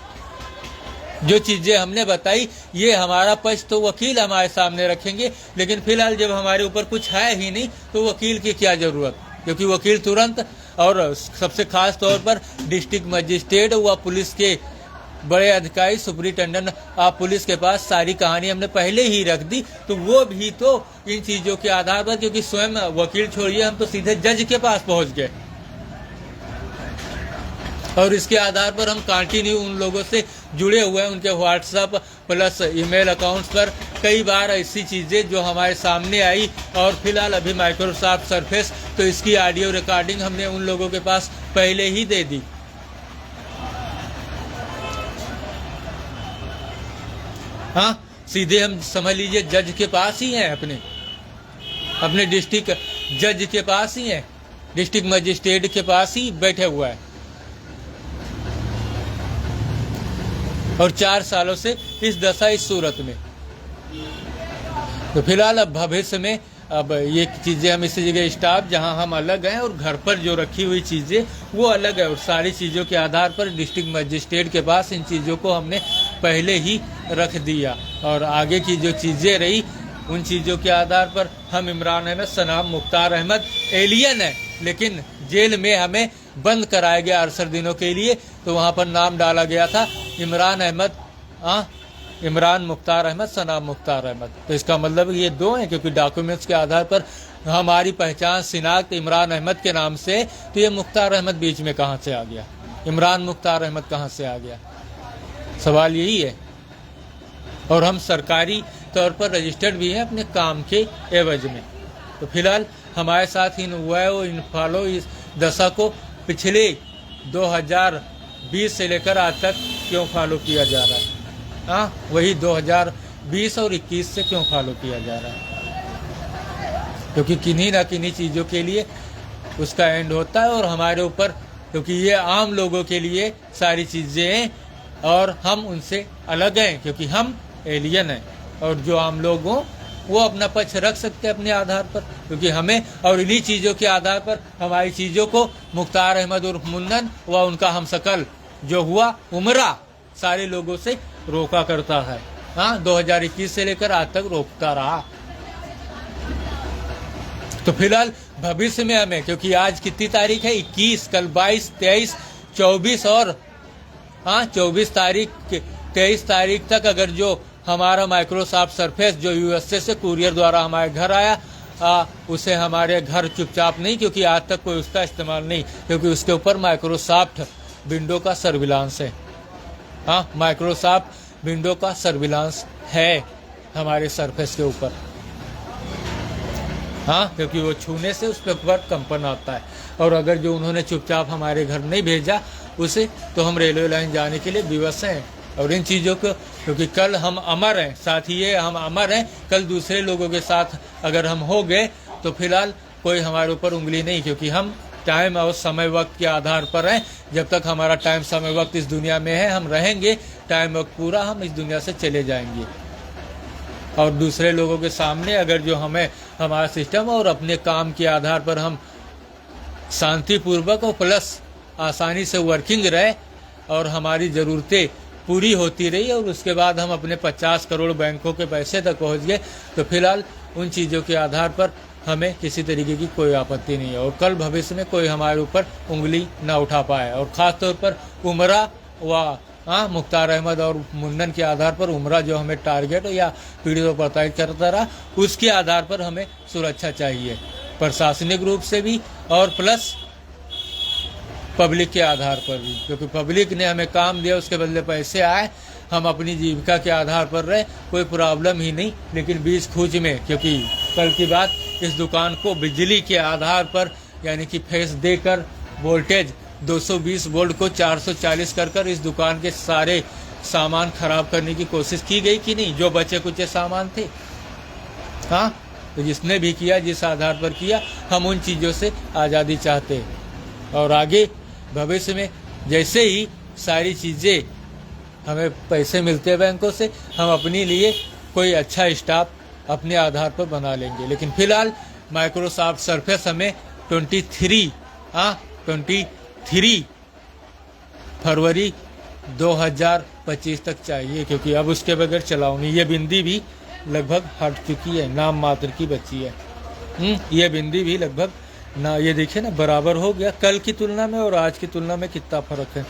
जो चीजें हमने बताई ये हमारा पक्ष तो वकील हमारे सामने रखेंगे, लेकिन फिलहाल जब हमारे ऊपर कुछ है ही नहीं तो वकील की क्या जरूरत, क्योंकि वकील तुरंत, और सबसे खास तौर पर डिस्ट्रिक्ट मजिस्ट्रेट व पुलिस के बड़े अधिकारी सुपरिटेंडेंट आप पुलिस के पास सारी कहानी हमने पहले ही रख दी, तो वो भी तो इन चीजों के आधार पर, क्योंकि स्वयं वकील छोड़िए हम तो सीधे जज के पास पहुंच गए, और इसके आधार पर हम कंटिन्यू उन लोगों से जुड़े हुए हैं। उनके व्हाट्सएप प्लस ईमेल अकाउंट्स पर कई बार ऐसी चीज़ें जो हमारे सामने आई, और फिलहाल अभी माइक्रोसॉफ्ट सरफेस तो इसकी ऑडियो रिकॉर्डिंग हमने उन लोगों के पास पहले ही दे दी। हाँ, सीधे हम समझ लीजिए जज के पास ही हैं, अपने डिस्ट्रिक्ट जज के पास ही हैं, डिस्ट्रिक्ट मजिस्ट्रेट के पास ही बैठे हुआ है, और 4 सालों से इस दशा इस सूरत में। तो फिलहाल अब भविष्य में अब ये चीज़ें हम इसी जगह स्टाफ जहां हम अलग हैं और घर पर जो रखी हुई चीज़ें वो अलग है, और सारी चीज़ों के आधार पर डिस्ट्रिक्ट मजिस्ट्रेट के पास इन चीज़ों को हमने पहले ही रख दिया, और आगे की जो चीज़ें रही उन चीज़ों के आधार पर हम इमरान अहमद सनाम मुख्तार अहमद एलियन है, लेकिन जेल में हमें बंद कराया गया 68 दिनों के लिए, तो वहाँ पर नाम डाला गया था इमरान अहमद, इमरान मुख्तार अहमद सनाम मुख्तार अहमद। तो इसका मतलब ये दो हैं, क्योंकि डॉक्यूमेंट्स के आधार पर हमारी पहचान शिनाख्त इमरान अहमद के नाम से, तो ये मुख्तार अहमद बीच में कहाँ से आ गया, इमरान मुख्तार अहमद कहाँ से आ गया, सवाल यही है। और हम सरकारी तौर पर रजिस्टर्ड भी हैं अपने काम के एवज में। तो फिलहाल हमारे साथ इन हुआ है वो इन फॉलो इस दशा को पिछले 2020 से लेकर आज तक क्यों फॉलो किया जा रहा है, हाँ वही 2020 और 21 से क्यों फॉलो किया जा रहा है, क्योंकि किन्हीं ना किन्हीं चीज़ों के लिए उसका एंड होता है, और हमारे ऊपर, क्योंकि ये आम लोगों के लिए सारी चीज़ें हैं और हम उनसे अलग हैं, क्योंकि हम एलियन हैं, और जो आम लोग हों वो अपना पक्ष रख सकते हैं अपने आधार पर, क्योंकि हमें और इन्हीं चीज़ों के आधार पर हमारी चीज़ों को मुख्तार अहमद उर्फ मुन्नन व उनका हमशक्ल जो हुआ उमरा सारे लोगों से रोका करता है। हाँ, 2021 से लेकर आज तक रोकता रहा। तो फिलहाल भविष्य में हमें, क्योंकि आज कितनी तारीख है 21, कल 22, 23, 24 और 24 तारीख 23 तारीख तक अगर जो हमारा माइक्रोसॉफ्ट सरफेस जो यूएसए से कुरियर द्वारा हमारे घर आया उसे हमारे घर चुपचाप नहीं, क्योंकि आज तक कोई उसका इस्तेमाल नहीं, क्योंकि उसके ऊपर माइक्रोसॉफ्ट विंडो का सर्विलांस है। हाँ, माइक्रोसॉफ्ट विंडो का सर्विलांस है हमारे सरफेस के ऊपर। हाँ, क्योंकि वो छूने से उस पर कंपन आता है, और अगर जो उन्होंने चुपचाप हमारे घर नहीं भेजा उसे, तो हम रेलवे लाइन जाने के लिए विवश हैं। और इन चीज़ों को, क्योंकि कल हम अमर हैं, साथ ही ये हम अमर हैं, कल दूसरे लोगों के साथ अगर हम हो गए तो फिलहाल कोई हमारे ऊपर उंगली नहीं, क्योंकि हम टाइम और समय वक्त के आधार पर हैं। जब तक हमारा टाइम समय वक्त इस दुनिया में है हम रहेंगे, टाइम वक्त पूरा हम इस दुनिया से चले जाएंगे। और दूसरे लोगों के सामने अगर जो हमें हमारा सिस्टम और अपने काम के आधार पर हम शांतिपूर्वक और प्लस आसानी से वर्किंग रहे और हमारी ज़रूरतें पूरी होती रही, और उसके बाद हम अपने 50 करोड़ बैंकों के पैसे तक पहुंच गए, तो फिलहाल उन चीज़ों के आधार पर हमें किसी तरीके की कोई आपत्ति नहीं है, और कल भविष्य में कोई हमारे ऊपर उंगली ना उठा पाए। और ख़ास तौर पर उमरा व मुख्तार अहमद और मुन्नन के आधार पर उमरा जो हमें टारगेट या पीड़ित और प्रताड़ित करता रहा, उसके आधार पर हमें सुरक्षा चाहिए, प्रशासनिक रूप से भी और प्लस पब्लिक के आधार पर भी, क्योंकि पब्लिक ने हमें काम दिया, उसके बदले पैसे आए, हम अपनी जीविका के आधार पर रहे, कोई प्रॉब्लम ही नहीं। लेकिन बीच खूच में, क्योंकि कल की बात, इस दुकान को बिजली के आधार पर यानी कि फेस देकर वोल्टेज 220 वोल्ट को 440 कर इस दुकान के सारे सामान खराब करने की कोशिश की गई कि नहीं, जो बचे कुचे सामान थे। हाँ, तो जिसने भी किया, जिस आधार पर किया, हम उन चीज़ों से आज़ादी चाहते हैं। और आगे भविष्य में जैसे ही सारी चीज़ें हमें पैसे मिलते हैं बैंकों से, हम अपने लिए कोई अच्छा स्टाफ अपने आधार पर बना लेंगे। लेकिन फिलहाल माइक्रोसॉफ्ट सरफेस हमें 23 23 फरवरी 2025 तक चाहिए, क्योंकि अब उसके बगैर चलाओ नहीं। ये बिंदी भी लगभग हट चुकी है, नाम मात्र की बची है। ये बिंदी भी लगभग ना, ये देखिए ना बराबर हो गया। कल की तुलना में और आज की तुलना में कितना फर्क है।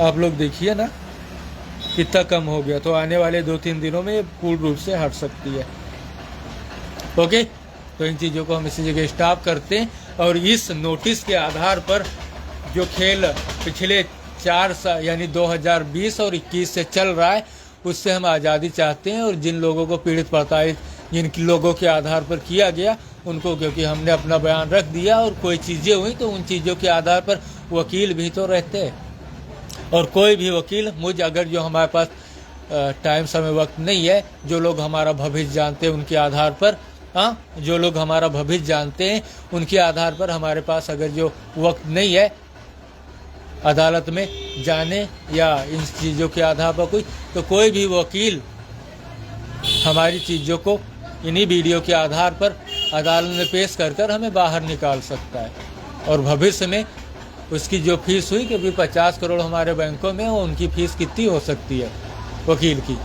आप लोग देखिए ना कितना कम हो गया। तो आने वाले 2-3 दिनों में ये पूर्ण रूप से हट सकती है। ओके, तो इन चीज़ों को हम इसी जगह स्टॉप करते हैं। और इस नोटिस के आधार पर जो खेल पिछले 4 साल यानी 2020 और 21 से चल रहा है, उससे हम आज़ादी चाहते हैं। और जिन लोगों को पीड़ित प्रताड़ित जिन लोगों के आधार पर किया गया उनको, क्योंकि हमने अपना बयान रख दिया और कोई चीज़ें हुई तो उन चीज़ों के आधार पर वकील भी तो रहते हैं। और कोई भी वकील अगर जो हमारे पास टाइम समय वक्त नहीं है, जो लोग हमारा भविष्य जानते हैं उनके आधार पर, जो लोग हमारा भविष्य जानते हैं उनके आधार पर हमारे पास अगर जो वक्त नहीं है अदालत में जाने या इन चीज़ों के आधार पर तो कोई भी वकील हमारी चीज़ों को इन्हीं वीडियो के आधार पर अदालत में पेश कर हमें बाहर निकाल सकता है। और भविष्य में उसकी जो फीस हुई, क्योंकि 50 करोड़ हमारे बैंकों में, वो उनकी फीस कितनी हो सकती है वकील की?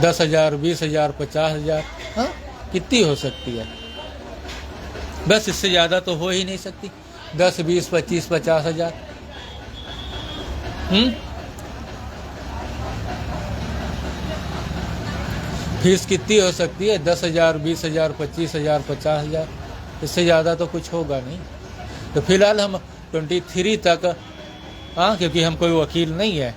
10,000, 20,000, 50,000, कितनी हो सकती है? बस इससे ज़्यादा तो हो ही नहीं सकती। 10, 20, 25, 50,000। फीस कितनी हो सकती है? 10,000, 20,000, 25,000, 50,000। इससे ज़्यादा तो कुछ होगा नहीं। तो फिलहाल हम 23 तक, क्योंकि हम कोई वकील नहीं है,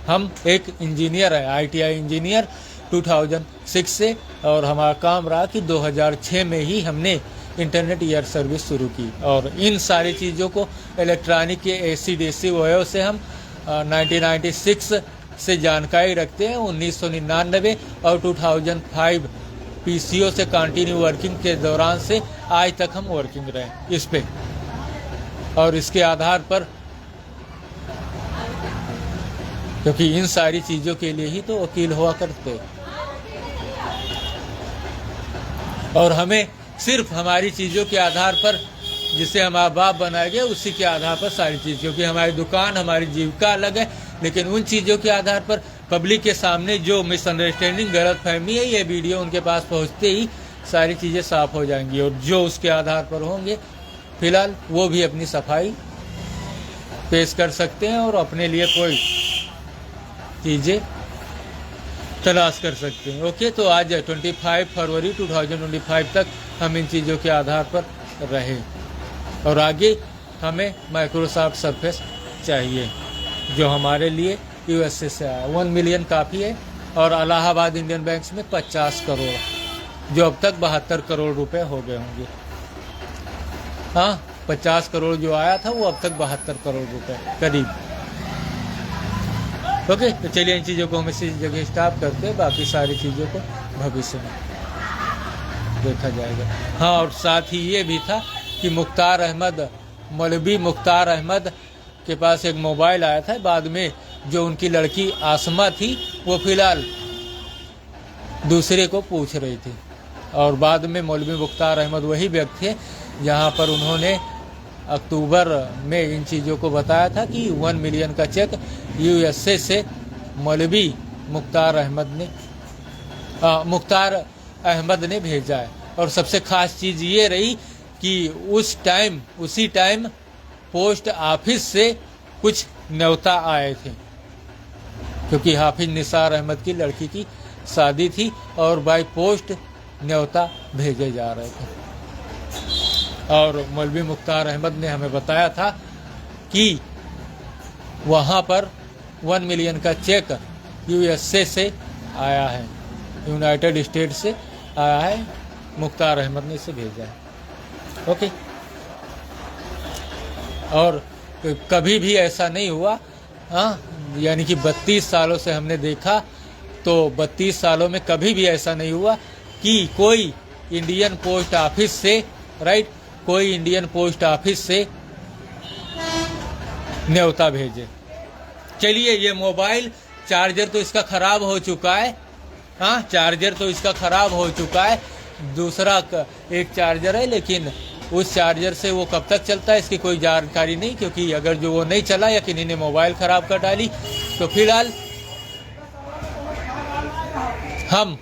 हम एक इंजीनियर है, ITI इंजीनियर 2006 से। और हमारा काम रहा कि 2006 में ही हमने इंटरनेट ईयर सर्विस शुरू की। और इन सारी चीज़ों को इलेक्ट्रॉनिक के AC/DC वयो से हम 1996 से जानकारी रखते हैं। 1999 और 2005 PCO से कंटिन्यू वर्किंग के दौरान से आज तक हम वर्किंग रहे इस पे। और इसके आधार पर, क्योंकि इन सारी चीज़ों के लिए ही तो वकील हुआ करते। और हमें सिर्फ हमारी चीज़ों के आधार पर, जिसे हमारा बाप बनाया गया, उसी के आधार पर सारी चीज़, क्योंकि हमारी दुकान हमारी जीविका अलग है। लेकिन उन चीज़ों के आधार पर पब्लिक के सामने जो मिसअंडरस्टैंडिंग, गलत फहमी है, ये वीडियो उनके पास पहुंचते ही सारी चीज़ें साफ हो जाएंगी। और जो उसके आधार पर होंगे, फिलहाल वो भी अपनी सफाई पेश कर सकते हैं और अपने लिए कोई चीज़ें तलाश कर सकते हैं। ओके, तो आज 25 फरवरी 2025 तक हम इन चीज़ों के आधार पर रहे। और आगे हमें माइक्रोसॉफ्ट सरफेस चाहिए, जो हमारे लिए USA से आया। 1 मिलियन काफ़ी है। और इलाहाबाद इंडियन बैंक्स में 50 करोड़, जो अब तक 72 करोड़ रुपए हो गए होंगे। 50 करोड़ जो आया था वो अब तक 72 करोड़ रुपए करीब। ओके, तो चलिए इन चीज़ों को हम इसी जगह स्टॉप करते हैं। बाकी सारी चीज़ों को भविष्य में देखा जाएगा। और साथ ही ये भी था कि मौलवी मुख्तार अहमद के पास एक मोबाइल आया था। बाद में जो उनकी लड़की आसमा थी, वो फिलहाल दूसरे को पूछ रही थी। और बाद में मौलवी मुख्तार अहमद वही व्यक्ति थे जहाँ पर उन्होंने अक्टूबर में इन चीज़ों को बताया था कि 1 मिलियन का चेक USA से मौलवी मुख्तार अहमद ने भेजा है। और सबसे ख़ास चीज़ ये रही कि उसी टाइम पोस्ट ऑफिस से कुछ न्योता आए थे, क्योंकि हाफिज निसार अहमद की लड़की की शादी थी और बाय पोस्ट न्योता भेजे जा रहे थे। और मौलवी मुख्तार अहमद ने हमें बताया था कि वहाँ पर 1 मिलियन का चेक USA से आया है, यूनाइटेड स्टेट से आया है। मुख्तार अहमद ने इसे भेजा है। ओके, और कभी भी ऐसा नहीं हुआ, यानी कि 32 सालों से हमने देखा, तो 32 सालों में कभी भी ऐसा नहीं हुआ कि कोई इंडियन पोस्ट ऑफिस से कोई इंडियन पोस्ट ऑफिस से न्योता भेजे। चलिए, ये मोबाइल चार्जर तो इसका ख़राब हो चुका है, चार्जर तो इसका ख़राब हो चुका है। दूसरा एक चार्जर है, लेकिन उस चार्जर से वो कब तक चलता है इसकी कोई जानकारी नहीं, क्योंकि अगर जो वो नहीं चला या किन्हीं ने मोबाइल ख़राब कर डाली तो फिलहाल हम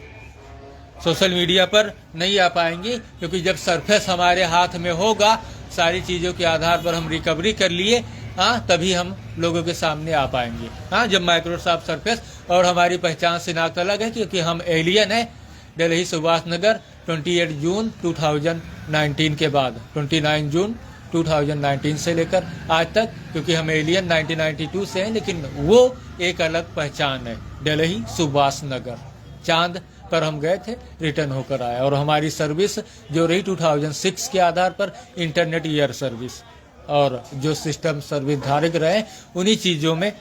सोशल मीडिया पर नहीं आ पाएंगे, क्योंकि जब सरफेस हमारे हाथ में होगा, सारी चीज़ों के आधार पर हम रिकवरी कर लिए, हाँ, तभी हम लोगों के सामने आ पाएंगे। हाँ, जब माइक्रोसॉफ्ट सरफेस और हमारी पहचान शिनाख्त अलग है, क्योंकि हम एलियन है। दिल्ली सुभाष नगर 28 जून 2019 के बाद 29 जून 2019 से लेकर आज तक, क्योंकि हम एलियन 1992 से हैं, लेकिन वो एक अलग पहचान है। दिल्ली सुभाष नगर चांद पर हम गए थे, रिटर्न होकर आए, और हमारी सर्विस जो रही 2006 के आधार पर इंटरनेट ईयर सर्विस, और जो सिस्टम सर्विस धारक रहे, उन्हीं चीज़ों में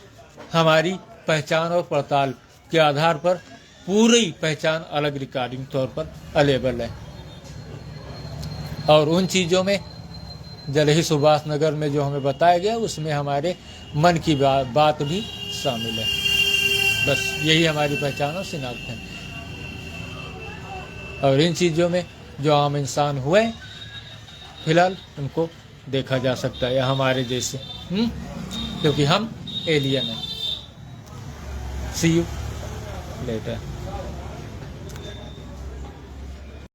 हमारी पहचान और पड़ताल के आधार पर पूरी पहचान अलग रिकॉर्डिंग तौर पर अवेलेबल है। और उन चीज़ों में दिल्ली सुभाष नगर में जो हमें बताया गया, उसमें हमारे मन की बात भी शामिल है। बस यही हमारी पहचान और शिनाख्त है। और इन चीज़ों में जो आम इंसान हुए, फिलहाल उनको देखा जा सकता है, या हमारे जैसे, क्योंकि हम एलियन हैं। सी यू लेटर।